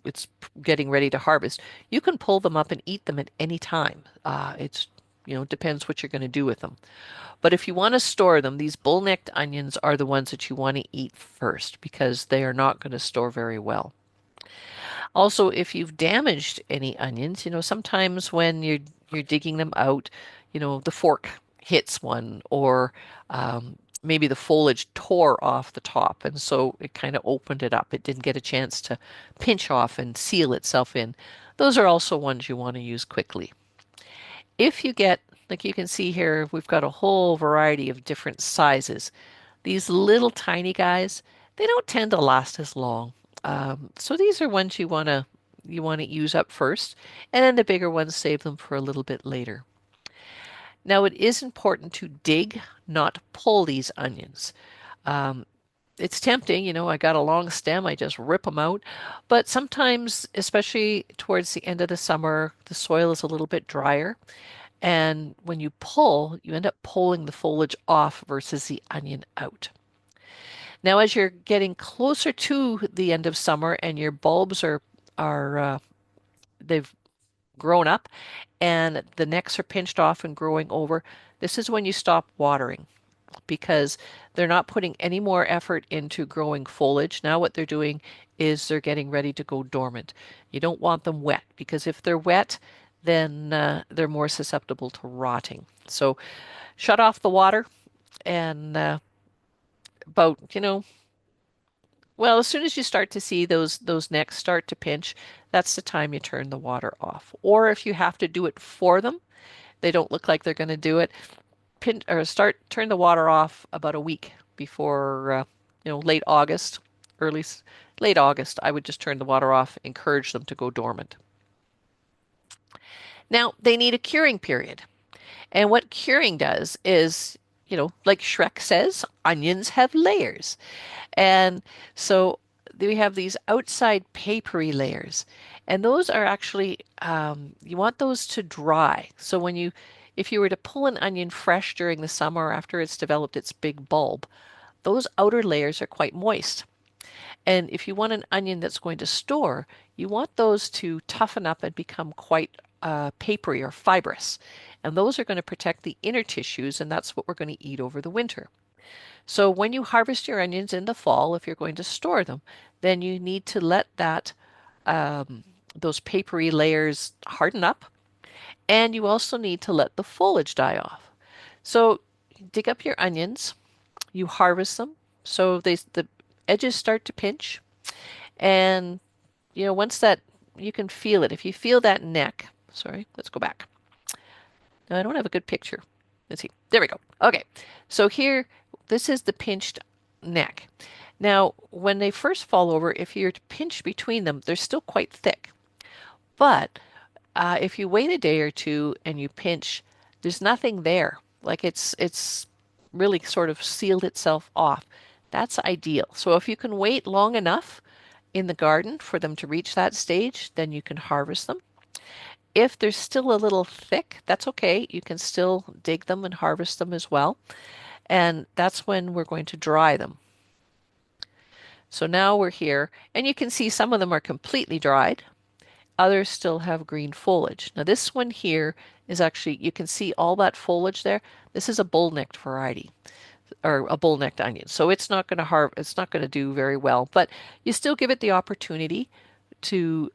it's getting ready to harvest. You can pull them up and eat them at any time. Depends what you're going to do with them. But if you want to store them, these bull-necked onions are the ones that you want to eat first because they are not going to store very well. Also, if you've damaged any onions, sometimes when you're digging them out, the fork hits one, or maybe the foliage tore off the top, and so it kind of opened it up. It didn't get a chance to pinch off and seal itself in. Those are also ones you want to use quickly. If you get, like you can see here, we've got a whole variety of different sizes. These little tiny guys, they don't tend to last as long. So these are ones you want to use up first, and then the bigger ones save them for a little bit later. Now it is important to dig, not pull these onions. Um, it's tempting, I got a long stem, I just rip them out. But sometimes, especially towards the end of the summer, the soil is a little bit drier. And when you pull, you end up pulling the foliage off versus the onion out. Now, as you're getting closer to the end of summer and your bulbs are they've grown up and the necks are pinched off and growing over, this is when you stop watering because they're not putting any more effort into growing foliage. Now what they're doing is they're getting ready to go dormant. You don't want them wet because if they're wet, then they're more susceptible to rotting. So shut off the water and about, well, as soon as you start to see those necks start to pinch, that's the time you turn the water off. Or if you have to do it for them, they don't look like they're going to do it, turn the water off about a week before late August, early late August. I would just turn the water off, encourage them to go dormant. Now, they need a curing period. And what curing does is, like Shrek says, onions have layers. And so we have these outside papery layers. And those are actually, you want those to dry. So if you were to pull an onion fresh during the summer after it's developed its big bulb, those outer layers are quite moist. And if you want an onion that's going to store, you want those to toughen up and become quite papery or fibrous. And those are going to protect the inner tissues, and that's what we're going to eat over the winter. So when you harvest your onions in the fall, if you're going to store them, then you need to let those papery layers harden up, and you also need to let the foliage die off. So dig up your onions, you harvest them, so the edges start to pinch, and once that you can feel it. If you feel that neck, sorry, let's go back. No, I don't have a good picture. Let's see. There we go. Okay. So here, this is the pinched neck. Now, when they first fall over, if you're to pinch between them, they're still quite thick. But if you wait a day or two and you pinch, there's nothing there. Like it's really sort of sealed itself off. That's ideal. So if you can wait long enough in the garden for them to reach that stage, then you can harvest them. If they're still a little thick, that's okay. You can still dig them and harvest them as well. And that's when we're going to dry them. So now we're here, and you can see some of them are completely dried. Others still have green foliage. Now this one here is actually, you can see all that foliage there. This is a bull-necked variety or a bull-necked onion. So it's not going to do very well, but you still give it the opportunity to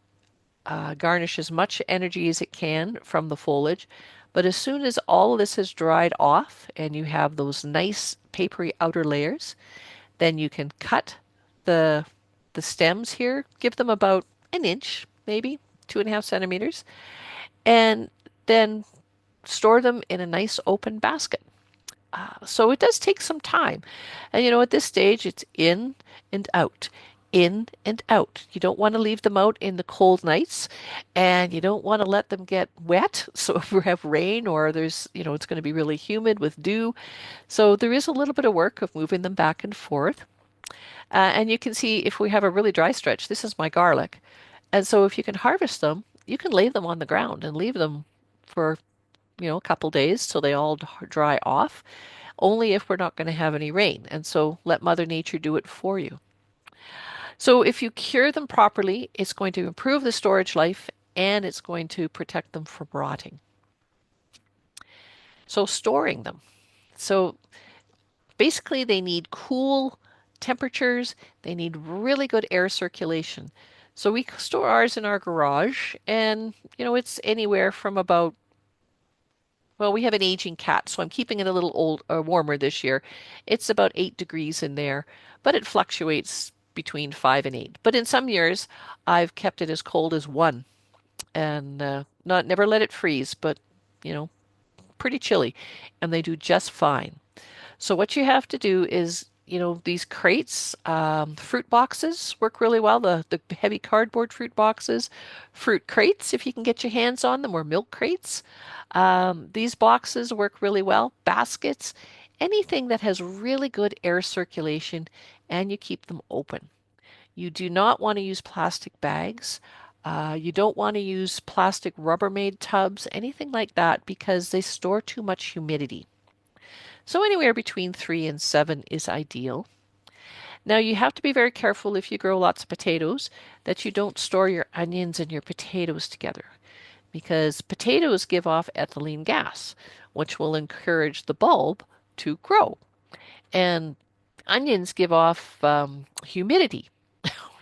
garnish as much energy as it can from the foliage. But as soon as all of this has dried off and you have those nice papery outer layers, then you can cut the the stems here, give them about an inch, maybe 2.5 centimeters, and then store them in a nice open basket. So it does take some time. And at this stage, it's in and out, in and out. You don't want to leave them out in the cold nights, and you don't want to let them get wet. So if we have rain or it's going to be really humid with dew. So there is a little bit of work of moving them back and forth. And you can see if we have a really dry stretch, this is my garlic. And so if you can harvest them, you can lay them on the ground and leave them for a couple days till they all dry off, only if we're not going to have any rain. And so let Mother Nature do it for you. So if you cure them properly, it's going to improve the storage life and it's going to protect them from rotting. So storing them. So basically they need cool temperatures, they need really good air circulation. So we store ours in our garage and it's anywhere from about well, we have an aging cat, so I'm keeping it a little warmer this year. It's about 8 degrees in there, but it fluctuates between 5 and 8. But in some years, I've kept it as cold as 1, and not never let it freeze, but you know, pretty chilly, and they do just fine. So what you have to do is, these crates, fruit boxes work really well. The heavy cardboard fruit boxes, fruit crates if you can get your hands on them, or milk crates. These boxes work really well. Baskets, anything that has really good air circulation, and you keep them open. You do not want to use plastic bags. You don't want to use plastic Rubbermaid tubs, anything like that, because they store too much humidity. So anywhere between 3 and 7 is ideal. Now you have to be very careful if you grow lots of potatoes that you don't store your onions and your potatoes together because potatoes give off ethylene gas, which will encourage the bulb to grow. And onions give off humidity,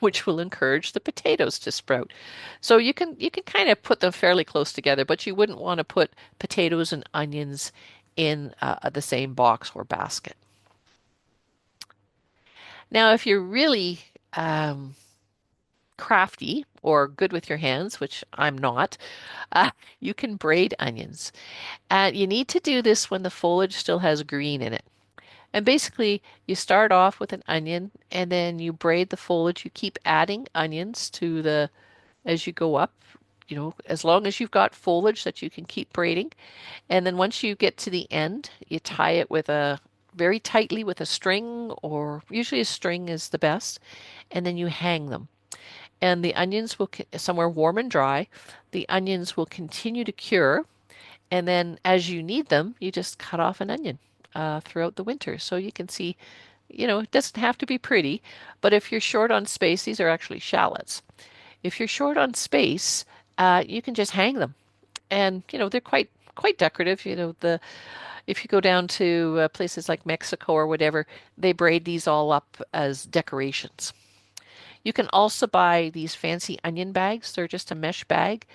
which will encourage the potatoes to sprout. So you can kind of put them fairly close together, but you wouldn't want to put potatoes and onions in the same box or basket. Now, if you're really um, crafty or good with your hands, which I'm not, uh, you can braid onions. And you need to do this when the foliage still has green in it. And basically, you start off with an onion and then you braid the foliage. You keep adding onions to the as you go up, as long as you've got foliage that you can keep braiding. And then once you get to the end, you tie it with a very tightly with a string, or usually a string is the best, and then you hang them. And the onions will, somewhere warm and dry, the onions will continue to cure. And then as you need them, you just cut off an onion throughout the winter. So you can see, it doesn't have to be pretty, but if you're short on space, these are actually shallots. If you're short on space, you can just hang them. And, they're quite decorative. The if you go down to places like Mexico or whatever, they braid these all up as decorations. You can also buy these fancy onion bags. They're just a mesh bag.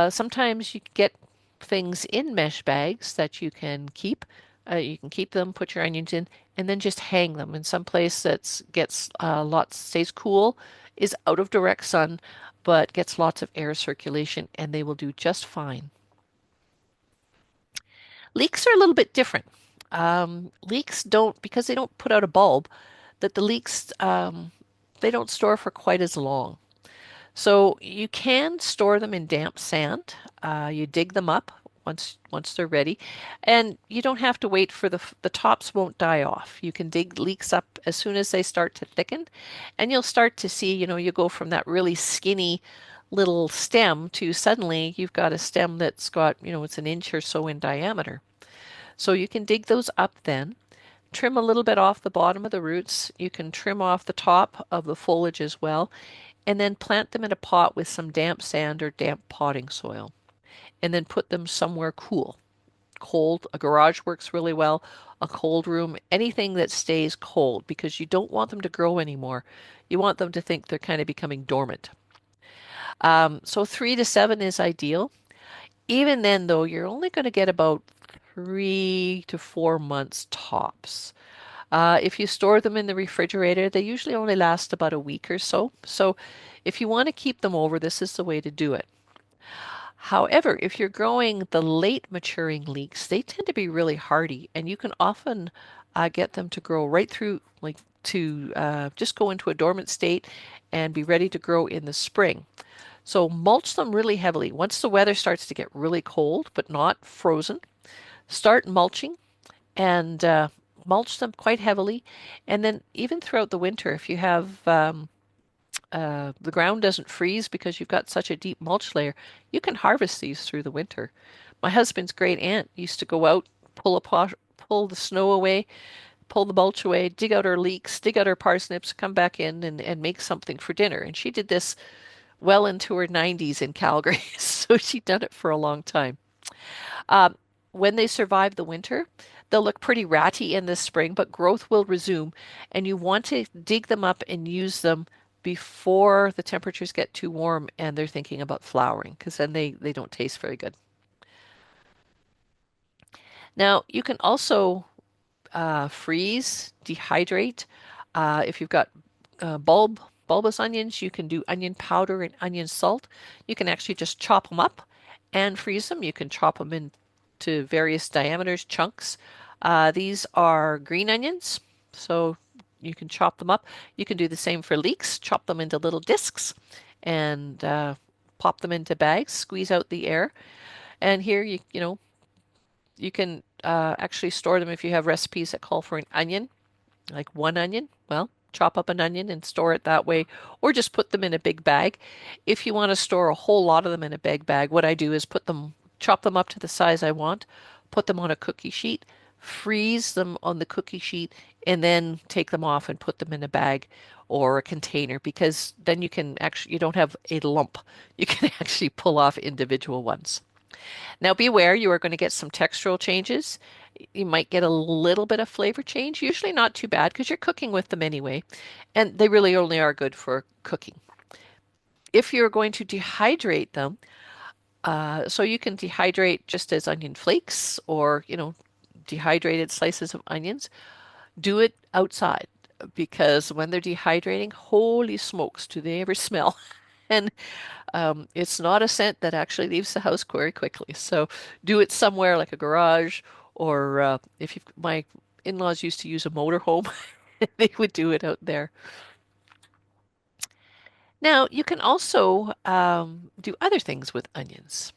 Sometimes you get things in mesh bags that you can keep. You can keep them, put your onions in, and then just hang them in some place that gets lots, stays cool, is out of direct sun, but gets lots of air circulation, and they will do just fine. Leeks are a little bit different. Leeks don't, because they don't put out a bulb, that the leeks, they don't store for quite as long. So you can store them in damp sand. You dig them up once they're ready, and you don't have to wait for the tops won't die off. You can dig leeks up as soon as they start to thicken, and you'll start to see, you go from that really skinny little stem to suddenly you've got a stem that's got, it's an inch or so in diameter. So you can dig those up then. Trim a little bit off the bottom of the roots. You can trim off the top of the foliage as well, and then plant them in a pot with some damp sand or damp potting soil, and then put them somewhere cool. Cold, a garage works really well, a cold room, anything that stays cold because you don't want them to grow anymore. You want them to think they're kind of becoming dormant. So 3 to 7 is ideal. Even then, though, you're only going to get about 3 to 4 months tops. If you store them in the refrigerator, they usually only last about a week or so. So if you want to keep them over, this is the way to do it. However, if you're growing the late maturing leeks, they tend to be really hardy, and you can often get them to grow right through, like to just go into a dormant state and be ready to grow in the spring. So mulch them really heavily. Once the weather starts to get really cold, but not frozen, start mulching and mulch them quite heavily. And then even throughout the winter, if you have the ground doesn't freeze because you've got such a deep mulch layer, you can harvest these through the winter. My husband's great aunt used to go out, pull the snow away, pull the mulch away, dig out her leeks, dig out her parsnips, come back in and make something for dinner. And she did this well into her 90s in Calgary, so she'd done it for a long time. Um, when they survive the winter, they'll look pretty ratty in the spring, but growth will resume, and you want to dig them up and use them before the temperatures get too warm and they're thinking about flowering, because then they don't taste very good. Now, you can also freeze, dehydrate. If you've got bulbous onions, you can do onion powder and onion salt. You can actually just chop them up and freeze them. You can chop them into various diameters, chunks. These are green onions, so you can chop them up. You can do the same for leeks, chop them into little discs and pop them into bags, squeeze out the air. And here you can actually store them if you have recipes that call for an onion, like one onion. Well, chop up an onion and store it that way, or just put them in a big bag. If you want to store a whole lot of them in a big bag, what I do is chop them up to the size I want, put them on a cookie sheet, freeze them on the cookie sheet, and then take them off and put them in a bag or a container because then you don't have a lump. You can actually pull off individual ones. Now be aware you are going to get some textural changes. You might get a little bit of flavor change, usually not too bad because you're cooking with them anyway, and they really only are good for cooking. If you're going to dehydrate them, so you can dehydrate just as onion flakes or, dehydrated slices of onions, do it outside because when they're dehydrating, holy smokes, do they ever smell? And it's not a scent that actually leaves the house very quickly. So do it somewhere like a garage, or if my in-laws used to use a motorhome, they would do it out there. Now you can also do other things with onions.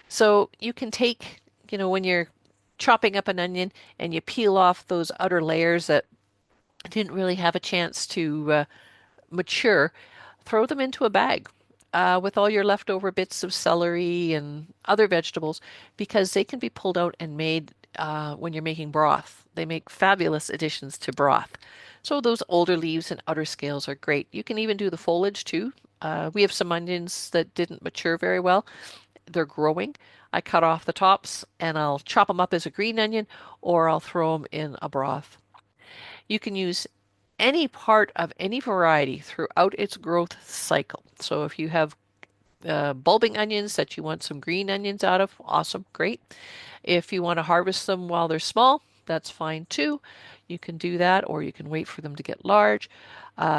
So you can take, when you're chopping up an onion and you peel off those outer layers that didn't really have a chance to mature, throw them into a bag with all your leftover bits of celery and other vegetables because they can be pulled out and made when you're making broth. They make fabulous additions to broth. So those older leaves and outer scales are great. You can even do the foliage too. We have some onions that didn't mature very well. They're growing. I cut off the tops and I'll chop them up as a green onion or I'll throw them in a broth. You can use any part of any variety throughout its growth cycle. So if you have bulbing onions that you want some green onions out of, awesome, great. If you want to harvest them while they're small, that's fine too. You can do that, or you can wait for them to get large.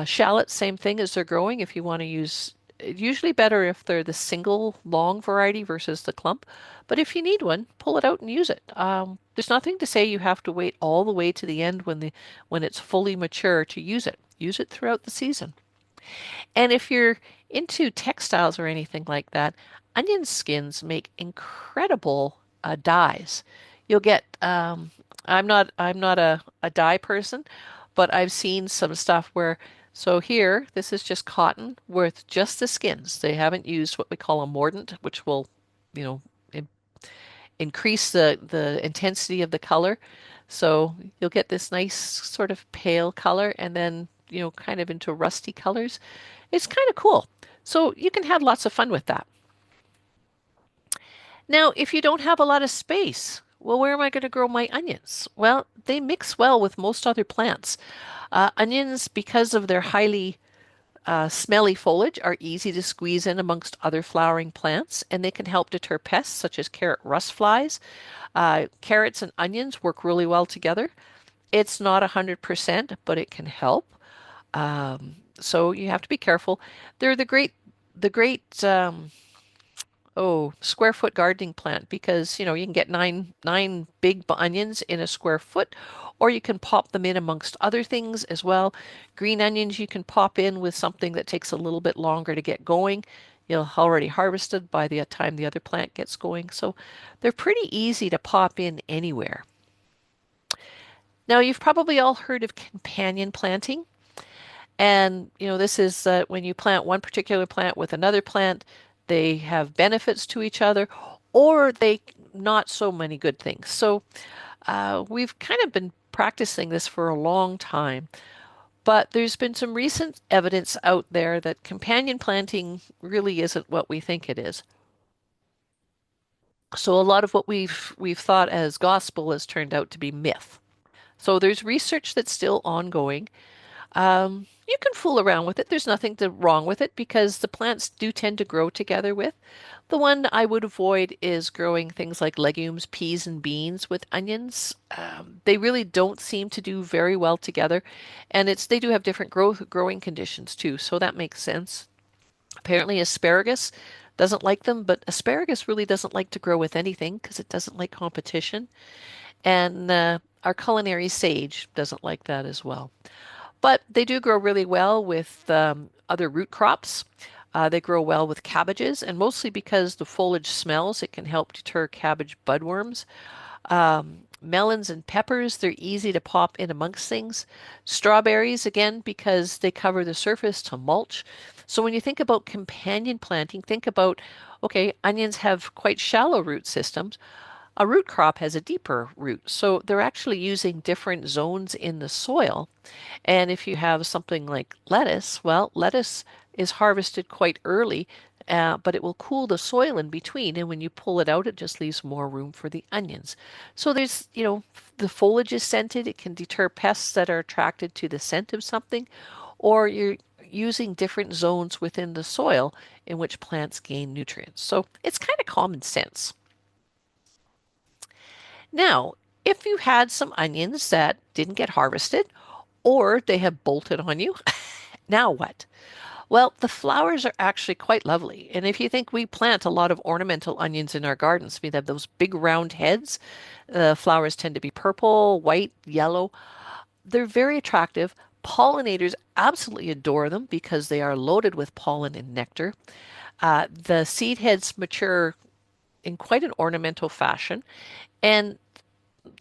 Shallots, same thing as they're growing. If you want to use, usually better if they're the single long variety versus the clump. But if you need one, pull it out and use it. There's nothing to say you have to wait all the way to the end when it's fully mature to use it. Use it throughout the season. And if you're into textiles or anything like that, onion skins make incredible dyes. You'll get I'm not a dye person, but I've seen some stuff where so here this is just cotton with just the skins. They haven't used what we call a mordant, which will, you know, in increase the intensity of the color. So you'll get this nice sort of pale color and then, kind of into rusty colors. It's kind of cool. So you can have lots of fun with that. Now, if you don't have a lot of space, well, where am I going to grow my onions? Well, they mix well with most other plants. Onions, because of their highly smelly foliage, are easy to squeeze in amongst other flowering plants, and they can help deter pests such as carrot rust flies. Carrots and onions work really well together. It's not 100%, but it can help. So you have to be careful. They're the great square foot gardening plant because you can get nine big onions in a square foot, or you can pop them in amongst other things as well. Green onions you can pop in with something that takes a little bit longer to get going. You'll already harvested by the time the other plant gets going, so they're pretty easy to pop in anywhere. Now you've probably all heard of companion planting. And, this is when you plant one particular plant with another plant, they have benefits to each other, or they not so many good things. So we've kind of been practicing this for a long time, but there's been some recent evidence out there that companion planting really isn't what we think it is. So a lot of what we've thought as gospel has turned out to be myth. So there's research that's still ongoing. You can fool around with it. There's wrong with it because the plants do tend to grow together with. The one I would avoid is growing things like legumes, peas, and beans with onions. They really don't seem to do very well together, and they do have different growing conditions too, so that makes sense. Apparently, asparagus doesn't like them, but asparagus really doesn't like to grow with anything because it doesn't like competition. And our culinary sage doesn't like that as well. But they do grow really well with other root crops. They grow well with cabbages, and mostly because the foliage smells, it can help deter cabbage budworms. Melons and peppers, they're easy to pop in amongst things. Strawberries, again, because they cover the surface to mulch. So when you think about companion planting, think about, okay, onions have quite shallow root systems. A root crop has a deeper root. So they're actually using different zones in the soil. And if you have something like lettuce, well, lettuce is harvested quite early, but it will cool the soil in between. And when you pull it out, it just leaves more room for the onions. So the foliage is scented. It can deter pests that are attracted to the scent of something, or you're using different zones within the soil in which plants gain nutrients. So it's kind of common sense. Now, if you had some onions that didn't get harvested, or they have bolted on you, now what? Well, the flowers are actually quite lovely. And if you think we plant a lot of ornamental onions in our gardens, we have those big round heads. The flowers tend to be purple, white, yellow. They're very attractive. Pollinators absolutely adore them because they are loaded with pollen and nectar. The seed heads mature in quite an ornamental fashion, and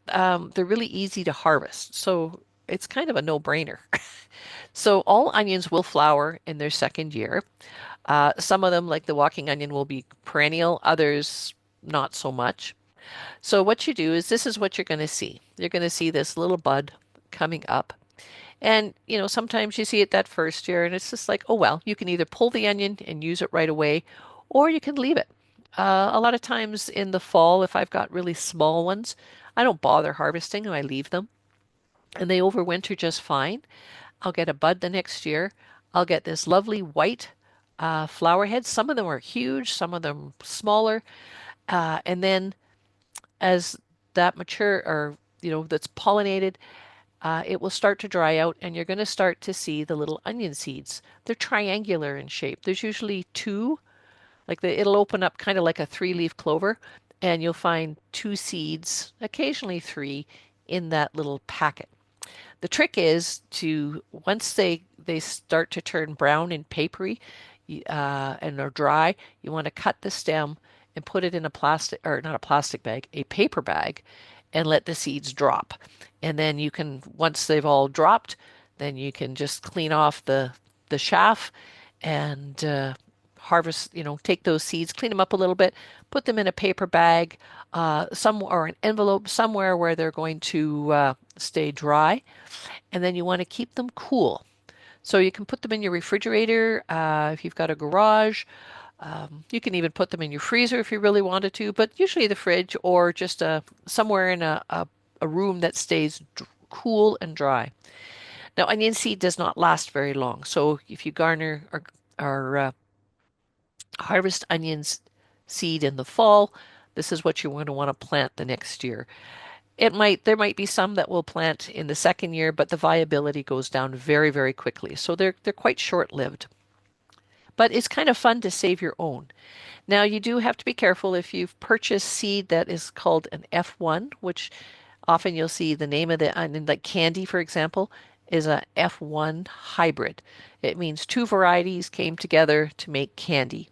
they're really easy to harvest. So it's kind of a no-brainer. So all onions will flower in their second year. Some of them, like the walking onion, will be perennial, others not so much. So what you do is this is what you're going to see. You're going to see this little bud coming up. And, sometimes you see it that first year and it's just like, oh, well, you can either pull the onion and use it right away, or you can leave it. A lot of times in the fall, if I've got really small ones, I don't bother harvesting them. I leave them and they overwinter just fine. I'll get a bud the next year. I'll get this lovely white flower head. Some of them are huge, some of them smaller. And then as that mature or, that's pollinated, it will start to dry out and you're going to start to see the little onion seeds. They're triangular in shape. There's usually two, it'll open up kind of like a three-leaf clover and you'll find two seeds, occasionally three, in that little packet. The trick is to once they start to turn brown and papery and are dry, you want to cut the stem and put it in a plastic or not a plastic bag, a paper bag, and let the seeds drop. And then you can once they've all dropped, then you can just clean off the chaff and harvest. Take those seeds, clean them up a little bit, put them in a paper bag, some or an envelope somewhere where they're going to stay dry and then you want to keep them cool. So you can put them in your refrigerator if you've got a garage. You can even put them in your freezer if you really wanted to, but usually the fridge or just somewhere in a room that stays cool and dry. Now, onion seed does not last very long, so if you garner or harvest onions seed in the fall, this is what you're going to want to plant the next year. There might be some that will plant in the second year, but the viability goes down very, very quickly. So they're quite short-lived. But it's kind of fun to save your own. Now you do have to be careful if you've purchased seed that is called an F1, which often you'll see the name of the onion, like candy, for example, is a F1 hybrid. It means two varieties came together to make candy.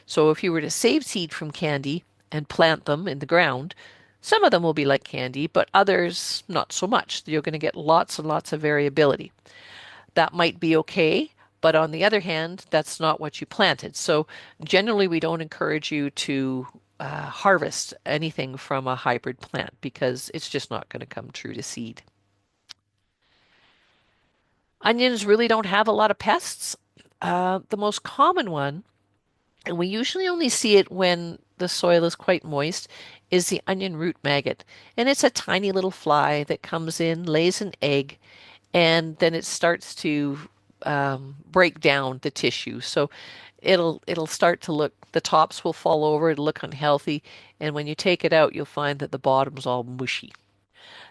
So if you were to save seed from candy and plant them in the ground, some of them will be like candy, but others not so much. You're going to get lots and lots of variability. That might be okay, but on the other hand, that's not what you planted. So generally, we don't encourage you to harvest anything from a hybrid plant because it's just not going to come true to seed. Onions really don't have a lot of pests. The most common one, and we usually only see it when the soil is quite moist, is the onion root maggot. And it's a tiny little fly that comes in, lays an egg, and then it starts to break down the tissue. So it'll start to look, the tops will fall over, it'll look unhealthy, and when you take it out, you'll find that the bottom's all mushy.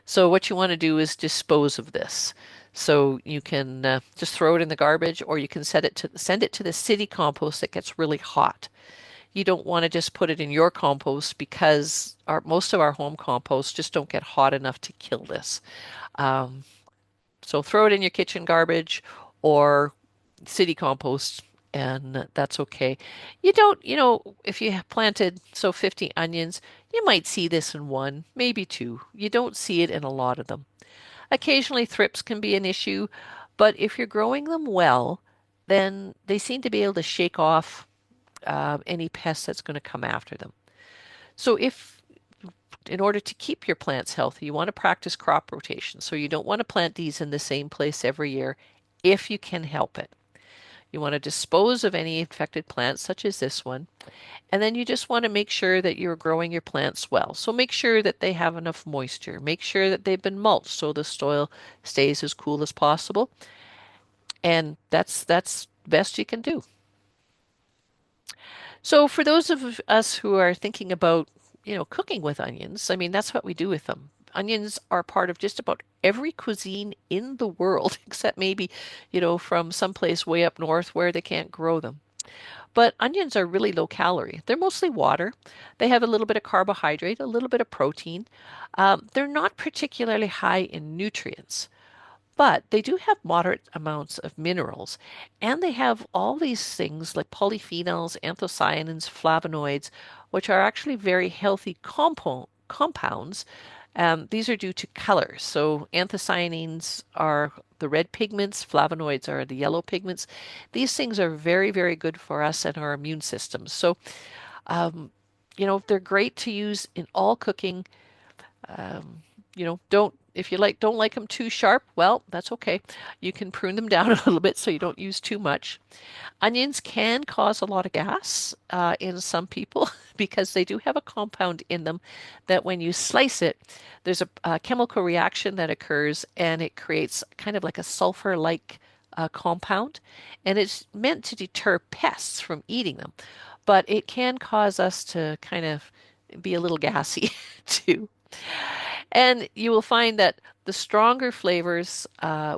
So what you want to do is dispose of this. So you can just throw it in the garbage, or you can send it to the city compost that gets really hot. You don't want to just put it in your compost because most of our home composts just don't get hot enough to kill this. Um, so throw it in your kitchen garbage or city compost, and that's okay. You don't, if you have planted, so 50 onions, you might see this in one, maybe two. You don't see it in a lot of them. Occasionally, thrips can be an issue, but if you're growing them well, then they seem to be able to shake off any pest that's going to come after them. So if in order to keep your plants healthy, you want to practice crop rotation. So you don't want to plant these in the same place every year if you can help it. You want to dispose of any infected plants, such as this one, and then you just want to make sure that you're growing your plants well. So make sure that they have enough moisture. Make sure that they've been mulched so the soil stays as cool as possible. And that's best you can do. So for those of us who are thinking about, cooking with onions, I mean, that's what we do with them. Onions are part of just about every cuisine in the world, except maybe, from someplace way up north where they can't grow them. But onions are really low calorie. They're mostly water. They have a little bit of carbohydrate, a little bit of protein. They're not particularly high in nutrients. But they do have moderate amounts of minerals, and they have all these things like polyphenols, anthocyanins, flavonoids, which are actually very healthy compounds. These are due to color. So anthocyanins are the red pigments, flavonoids are the yellow pigments. These things are very, very good for us and our immune systems. So, um, they're great to use in all cooking. Um, don't if you don't like them too sharp, well, that's okay. You can prune them down a little bit so you don't use too much. Onions can cause a lot of gas in some people because they do have a compound in them that when you slice it, there's a chemical reaction that occurs and it creates kind of like a sulfur-like compound, and it's meant to deter pests from eating them, but it can cause us to kind of be a little gassy too. And you will find that the stronger flavors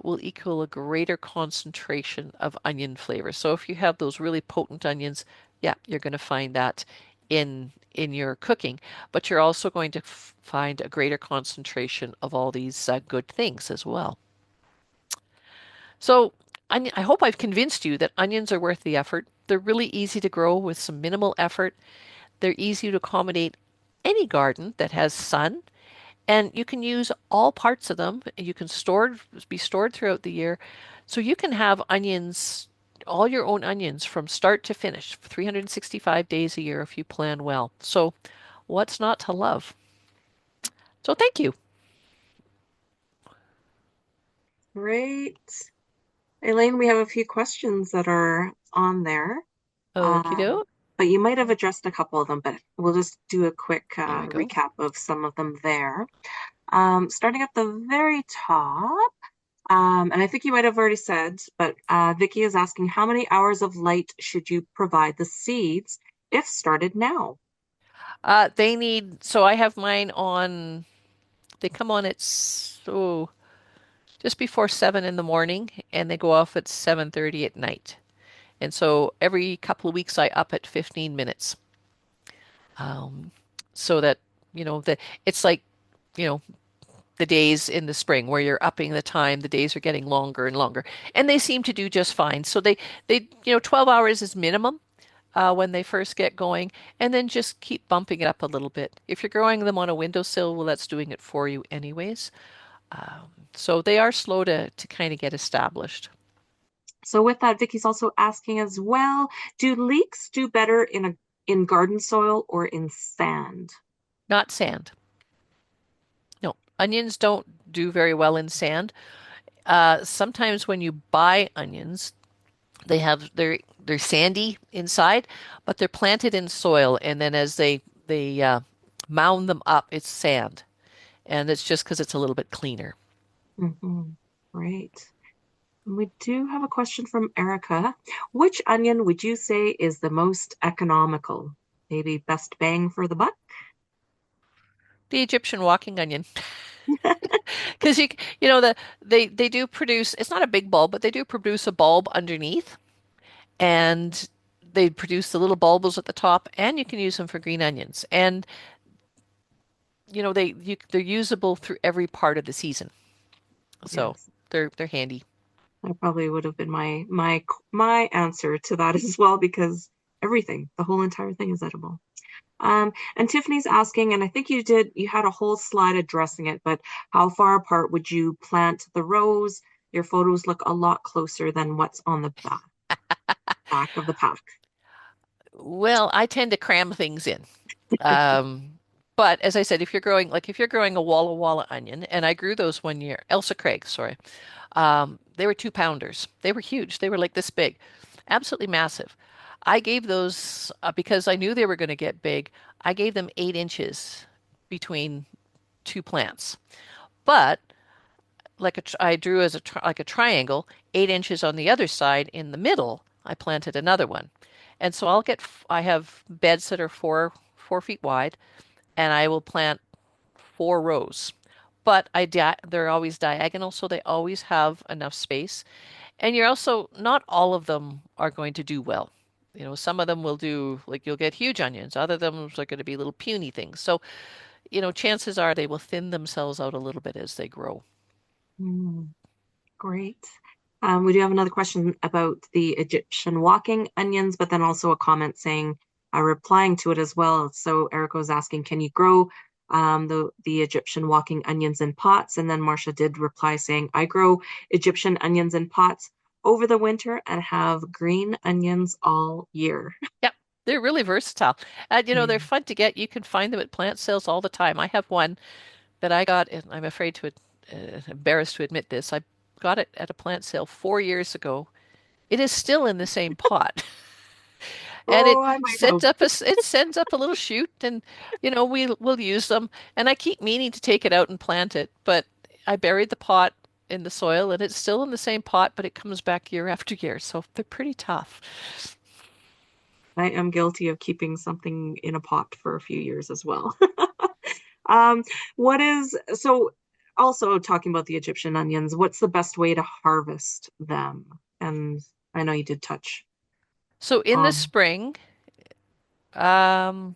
will equal a greater concentration of onion flavor. So if you have those really potent onions, yeah, you're going to find that in your cooking, but you're also going to find a greater concentration of all these good things as well. So I hope I've convinced you that onions are worth the effort. They're really easy to grow with some minimal effort. They're easy to accommodate any garden that has sun, and you can use all parts of them. You can be stored throughout the year. So you can have onions, all your own onions from start to finish, 365 days a year if you plan well. So what's not to love? So thank you. Great. Elaine, we have a few questions that are on there. Okie Um, doke. but you might have addressed a couple of them, but we'll just do a quick Here we go. recap of some of them there. Starting at the very top, and I think you might have already said, but Vicky is asking, how many hours of light should you provide the seeds if started now? So I have mine on, they come on at just before 7 in the morning and they go off at 7:30 at night. And so every couple of weeks I up at 15 minutes. Um, so that, that it's like, you know, the days in the spring where you're upping the time, the days are getting longer and longer. And they seem to do just fine. So they 12 hours is minimum when they first get going, and then just keep bumping it up a little bit. If you're growing them on a windowsill, well, that's doing it for you anyways. So they are slow to kind of get established. So with that, Vicky's also asking as well, do leeks do better in a in garden soil or in sand? Not sand. No, onions don't do very well in sand. Sometimes when you buy onions, they're sandy inside, but they're planted in soil, and then as they mound them up, it's sand, and it's just because it's a little bit cleaner. Hmm. Great. And we do have a question from Erica. Which onion would you say is the most economical? Maybe best bang for the buck? The Egyptian walking onion, because you know they do produce. It's not a big bulb, but they do produce a bulb underneath, and they produce the little bulbs at the top, and you can use them for green onions. And you know they're usable through every part of the season, so Yes. they're handy. That probably would have been my answer to that as well, because everything, the whole entire thing is edible. And Tiffany's asking, and I think you had a whole slide addressing it, but how far apart would you plant the rows? Your photos look a lot closer than what's on the back of the pack. Well, I tend to cram things in. Um, but as I said, if you're growing a Walla Walla onion, and I grew those one year, Elsa Craig, sorry, they were 2 pounders. They were huge. They were like this big, absolutely massive. I gave those because I knew they were going to get big. I gave them 8 inches between two plants. But I drew as like a triangle, 8 inches on the other side. In the middle, I planted another one, and so I have beds that are 4 feet wide, and I will plant 4 rows. But they're always diagonal, so they always have enough space. And you're also not all of them are going to do well. You know, some of them will do like you'll get huge onions. Other of them are going to be little puny things. So, you know, chances are they will thin themselves out a little bit as they grow. Mm, great. We do have another question about the Egyptian walking onions, but then also a comment saying, replying to it as well. So Erica was asking, can you grow the Egyptian walking onions in pots? And then Marcia did reply saying, I grow Egyptian onions in pots over the winter and have green onions all year. Yep, they're really versatile. And you know, Yeah. they're fun to get. You can find them at plant sales all the time. I have one that I got, and I'm afraid embarrassed to admit this. I got it at a plant sale 4 years ago. It is still in the same pot. And Oh, I might have. it sends up a little shoot, and you know we'll use them. And I keep meaning to take it out and plant it, but I buried the pot in the soil, and it's still in the same pot, but it comes back year after year. So they're pretty tough. I am guilty of keeping something in a pot for a few years as well. What is so also talking about the Egyptian onions, what's the best way to harvest them? And I know you did touch So in the on. spring, um,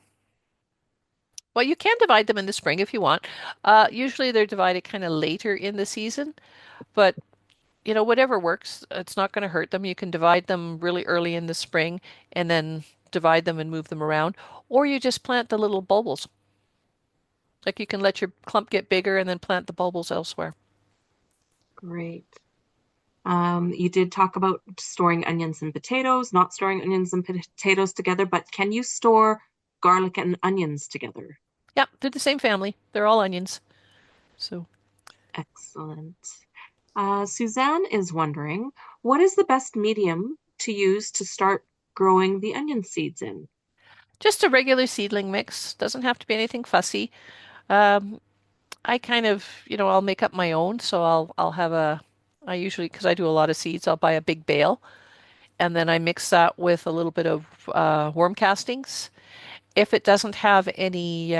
well, you can divide them in the spring if you want. Usually they're divided kind of later in the season, but you know, whatever works, it's not going to hurt them. You can divide them really early in the spring and then divide them and move them around, or you just plant the little bulbs. Like you can let your clump get bigger and then plant the bulbs elsewhere. Great. You did talk about storing onions and potatoes, not storing onions and potatoes together, but can you store garlic and onions together? Yeah, they're the same family. They're all onions. So Excellent. Suzanne is wondering, what is the best medium to use to start growing the onion seeds in? just a regular seedling mix. Doesn't have to be anything fussy. Um, I kind of, you know, I'll make up my own. So I'll have I usually, because I do a lot of seeds, I'll buy a big bale and then I mix that with a little bit of worm castings. If it doesn't have any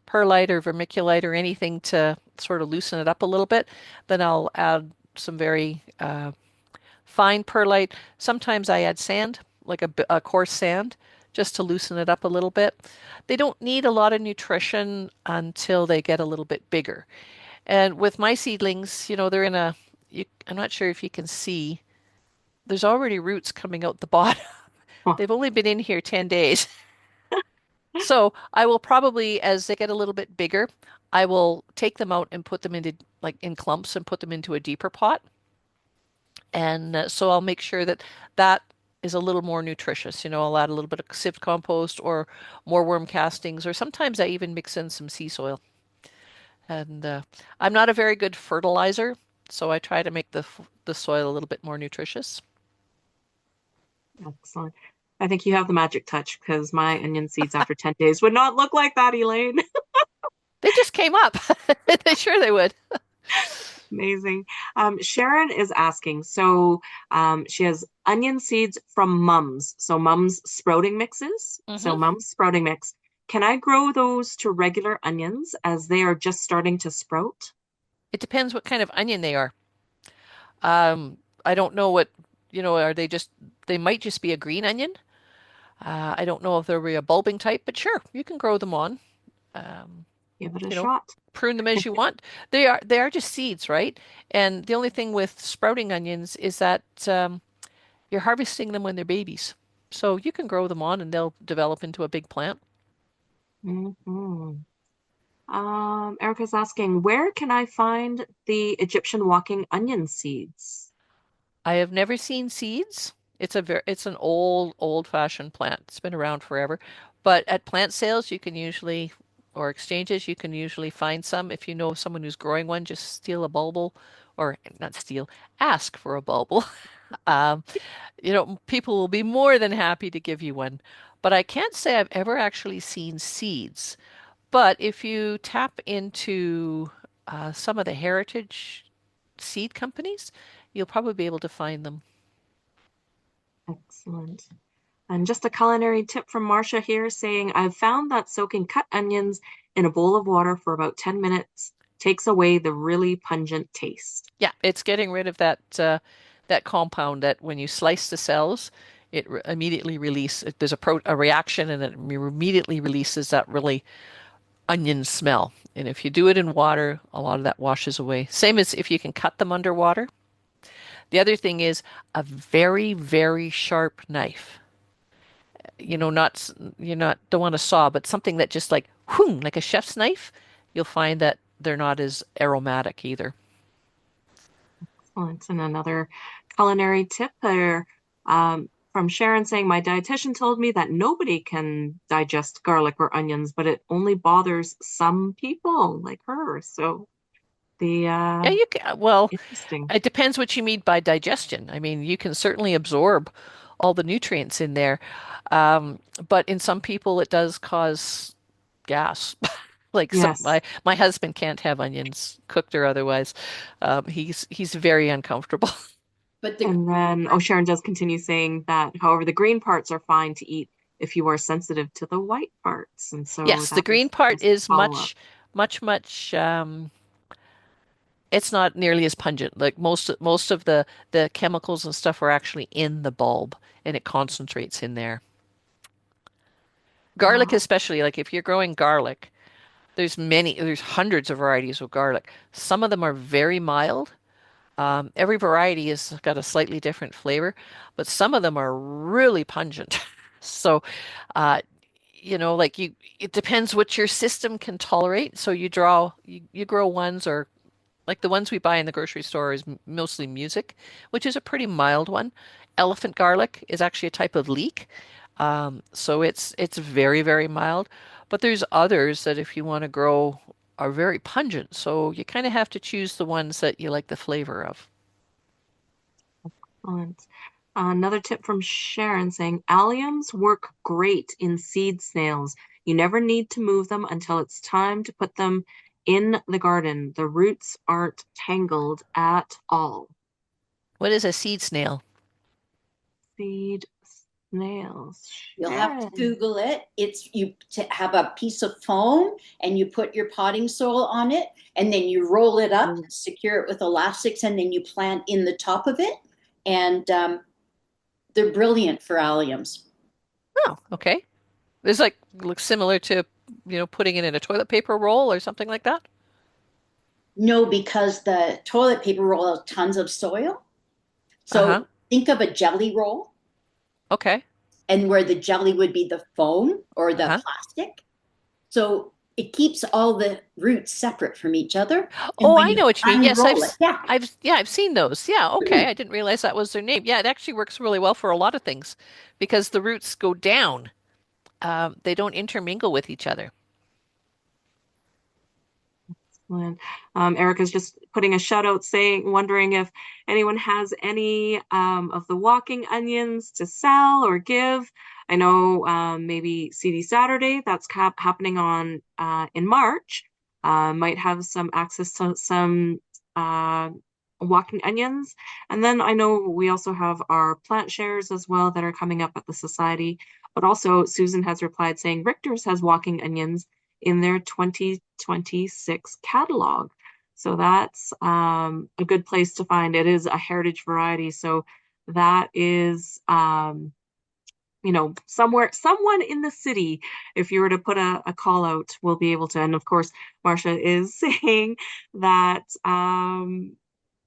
perlite or vermiculite or anything to sort of loosen it up a little bit, then I'll add some very fine perlite. Sometimes I add sand, like a coarse sand, just to loosen it up a little bit. They don't need a lot of nutrition until they get a little bit bigger. And with my seedlings, you know, I'm not sure if you can see, there's already roots coming out the bottom. Oh, They've only been in here 10 days. So I will probably, as they get a little bit bigger, I will take them out and put them into like in clumps and put them into a deeper pot. And so I'll make sure that that is a little more nutritious. I'll add a little bit of sieved compost or more worm castings, or sometimes I even mix in some sea soil. And I'm not a very good fertilizer, so I try to make the soil a little bit more nutritious. Excellent. I think you have the magic touch because my onion seeds after 10 days would not look like that, Elaine. They just came up. They sure they would. Amazing. Sharon is asking, so she has onion seeds from mums. So mums sprouting mixes. So Hmm. mums sprouting mix. Can I grow those to regular onions as they are just starting to sprout? It depends what kind of onion they are. Um, I don't know what, are they might just be a green onion. I don't know if they'll be a bulbing type, but sure, you can grow them on. Um, Give it a you know, shot. Prune them as you want. They are just seeds, right? And the only thing with sprouting onions is that you're harvesting them when they're babies. So you can grow them on and they'll develop into a big plant. Hmm. Erica's asking, where can I find the Egyptian walking onion seeds? I have never seen seeds. It's an old-fashioned plant. It's been around forever. But at plant sales, you can usually, or exchanges, you can usually find some. If you know someone who's growing one, just steal a bulb, or not steal, ask for a bulb. Um, People will be more than happy to give you one. But I can't say I've ever actually seen seeds. But if you tap into some of the heritage seed companies, you'll probably be able to find them. Excellent. And just a culinary tip from Marcia here saying, I've found that soaking cut onions in a bowl of water for about 10 minutes takes away the really pungent taste. Yeah, it's getting rid of that compound that when you slice the cells, immediately there's a reaction and it immediately releases that really onion smell. And if you do it in water, a lot of that washes away. Same as if you can cut them underwater. The other thing is a very, very sharp knife. Not you're not don't want to saw, but something that just like whoom, like a chef's knife, you'll find that they're not as aromatic either. Excellent. And another culinary tip there from Sharon saying, my dietitian told me that nobody can digest garlic or onions, but it only bothers some people like her. So the Yeah, you can. Well, interesting. it depends what you mean by digestion. I mean, you can certainly absorb all the nutrients in there, but in some people it does cause gas. Like Yes. my husband can't have onions cooked or otherwise. He's very uncomfortable. But the And then, oh, Sharon does continue saying that, however, the green parts are fine to eat if you are sensitive to the white parts. And so Yes, the that was green part just a is follow-up. much. It's not nearly as pungent. Like most of the chemicals and stuff are actually in the bulb, and it concentrates in there. Garlic, Uh, especially, like if you're growing garlic, there's hundreds of varieties of garlic. Some of them are very mild. Every variety has got a slightly different flavor, but some of them are really pungent. So, uh, it depends what your system can tolerate. So you grow ones or like the ones we buy in the grocery store is mostly music, which is a pretty mild one. Elephant garlic is actually a type of leek. So it's very, very mild. But there's others that if you want to grow are very pungent. So you kind of have to choose the ones that you like the flavor of. excellent. Another tip from Sharon saying alliums work great in seed snails. You never need to move them until it's time to put them in the garden. The roots aren't tangled at all. What is a seed snail? Seed snails. you'll have to Sharon. Google it. It's you to have a piece of foam and you put your potting soil on it and then you roll it up, Mm. secure it with elastics, and then you plant in the top of it. And they're brilliant for alliums. Oh, okay. It's like looks similar to, putting it in a toilet paper roll or something like that. No, because the toilet paper roll has tons of soil. Uh-huh. So think of a jelly roll, Okay. and where the jelly would be the foam or the Uh-huh. plastic. So it keeps all the roots separate from each other. And Oh, when I you know what you mean. Yes, unroll it, yeah. I've seen those. Yeah, okay. I didn't realize that was their name. Yeah, it actually works really well for a lot of things because the roots go down. They don't intermingle with each other. Excellent. Erica's just putting a shout out saying, wondering if anyone has any of the walking onions to sell or give. I know maybe CD Saturday, that's happening on in March, might have some access to some uh, walking onions. And then I know we also have our plant shares as well that are coming up at the society. But also, Susan has replied saying Richter's has walking onions in their 2026 catalog. So that's a good place to find. It is a heritage variety. So that is, somewhere, someone in the city, if you were to put a call out, will be able to. And of course, Marcia is saying that,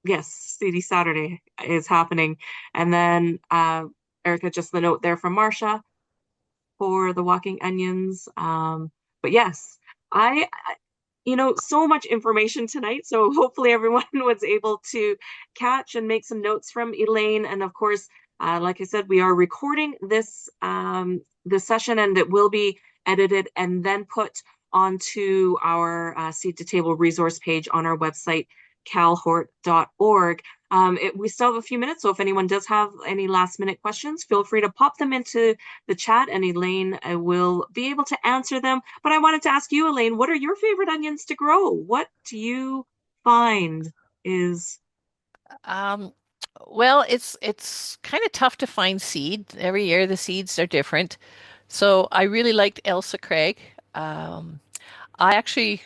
yes, CD Saturday is happening. And then Erica, just the note there from Marcia for the walking onions. But yes, so much information tonight. So hopefully everyone was able to catch and make some notes from Elaine. And of course, like I said, we are recording this session, and it will be edited and then put onto our Seed to Table resource page on our website, calhort.org. We still have a few minutes, so if anyone does have any last minute questions, feel free to pop them into the chat, and Elaine will be able to answer them. But I wanted to ask you, Elaine, what are your favorite onions to grow? What do you find is Um, well, it's kind of tough to find seed. Every year the seeds are different. So I really liked Elsa Craig. Um, I actually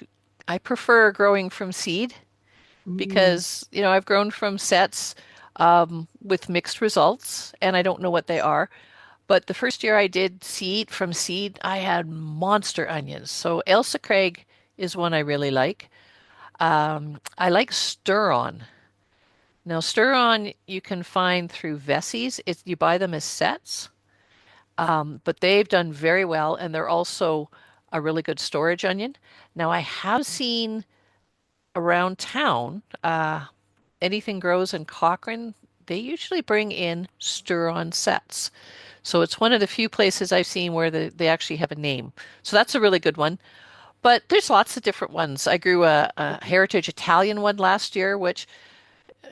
I prefer growing from seed mm, because, I've grown from sets with mixed results and I don't know what they are. But the first year I did seed from seed, I had monster onions. So Elsa Craig is one I really like. I like Stir On. Now, Stir On you can find through Vessies. You buy them as sets, but they've done very well, and they're also a really good storage onion. Now, I have seen around town, anything grows in Cochrane, they usually bring in Stir-On sets. So it's one of the few places I've seen where they actually have a name. So that's a really good one. But there's lots of different ones. I grew a heritage Italian one last year, which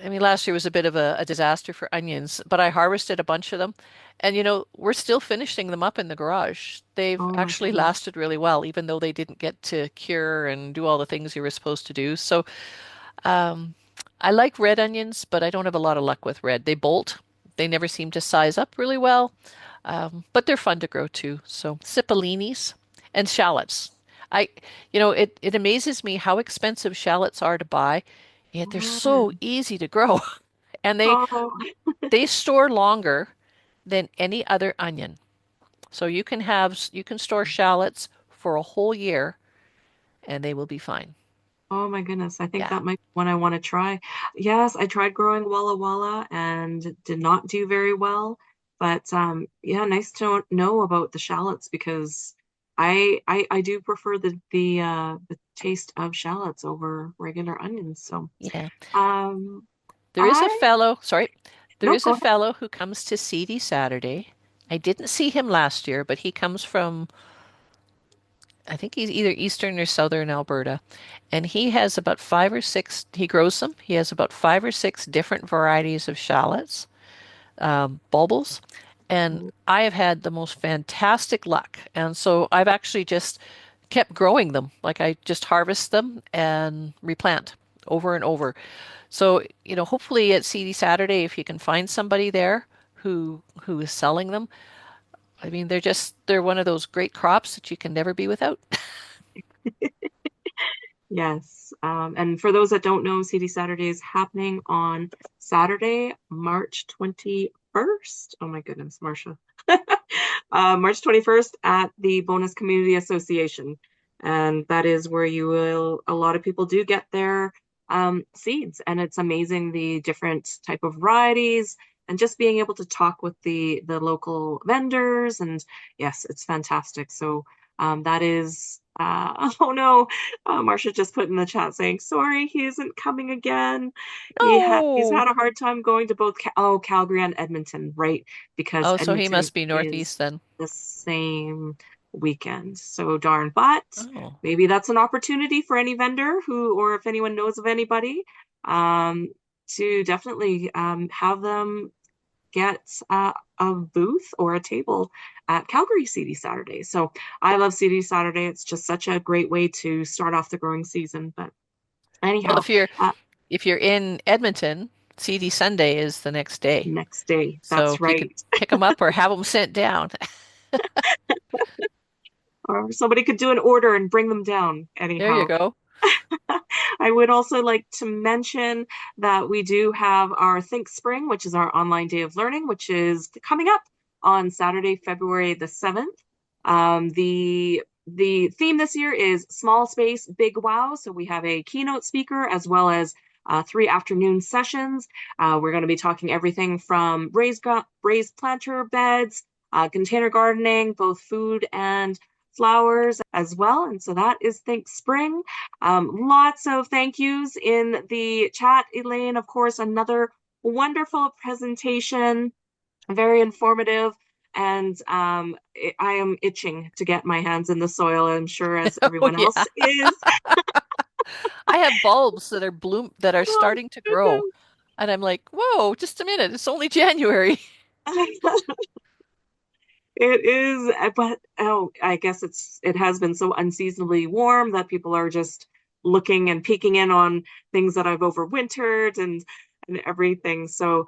I mean, last year was a bit of a disaster for onions, but I harvested a bunch of them. And we're still finishing them up in the garage. They've oh my actually goodness. lasted really well, even though they didn't get to cure and do all the things you were supposed to do. So, um, I like red onions, but I don't have a lot of luck with red. They bolt. They never seem to size up really well, but they're fun to grow too. So, cipollinis and shallots. I, it amazes me how expensive shallots are to buy, yet they're so Mm. easy to grow. And they Oh, they store longer than any other onion. So you can store shallots for a whole year and they will be fine. oh my goodness. I think Yeah. that might be one I want to try. Yes, I tried growing Walla Walla and did not do very well. But yeah, nice to know about the shallots because I do prefer the taste of shallots over regular onions. So Yeah. um There is a I fellow, sorry, there no, is go a ahead. fellow who comes to CD Saturday. I didn't see him last year, but he comes from, I think he's either eastern or southern Alberta. And he has about five or six, he grows them. He has about five or six different varieties of shallots, bulbils. And I have had the most fantastic luck. And so I've actually just kept growing them. Like I just harvest them and replant over and over. So, hopefully at CD Saturday, if you can find somebody there who is selling them, I mean, they're one of those great crops that you can never be without. Yes. And for those that don't know, CD Saturday is happening on Saturday, March 21st. Oh my goodness, Marcia. March 21st at the Bonus Community Association. And that is where a lot of people do get their seeds. And it's amazing the different type of varieties and just being able to talk with the local vendors. And yes, it's fantastic. So That is, oh no, Marcia just put in the chat saying, sorry, he isn't coming again. He's No. had a hard time going to both Calgary and Edmonton, right? Because Oh, so he Edmonton must be is northeast then. the same weekend. So darn. But Oh. maybe that's an opportunity for any vendor who, or if anyone knows of anybody, um, to definitely have them get a booth or a table at Calgary CD Saturday. So I love CD Saturday. It's just such a great way to start off the growing season. But Well, anyhow, uh, if you're in Edmonton, CD Sunday is the next day. next day, So that's if you could right. pick them up or have them sent down. Or somebody could do an order and bring them down. There you Anyhow, go. I would also like to mention that we do have our Think Spring, which is our online day of learning, which is coming up on Saturday, February the 7th. The theme this year is small space, big wow. So we have a keynote speaker as well as 3 afternoon sessions. We're going to be talking everything from raised planter beds, container gardening, both food and flowers as well. And so that is Think Spring. Lots of thank yous in the chat, Elaine. Of course, another wonderful presentation, very informative. And I am itching to get my hands in the soil, I'm sure, as Oh everyone else yeah. is. I have bulbs that are Oh, starting to grow. goodness. And I'm like, whoa, just a minute. It's only January. It is, but oh, I guess it has been so unseasonably warm that people are just looking and peeking in on things that I've overwintered and everything. So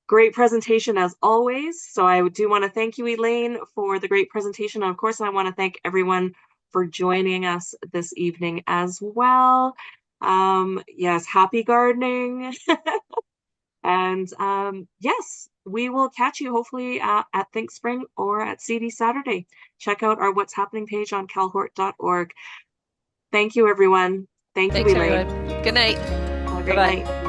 great presentation as always. So I do want to thank you, Elaine, for the great presentation. And of course, I want to thank everyone for joining us this evening as well. Yes, happy gardening. And yes, we will catch you hopefully at Think Spring or at CD Saturday. Check out our What's Happening page on calhort.org. Thank you, everyone. Thank you, Thanks, Elaine. everyone. Good night. Have a great Bye-bye. night.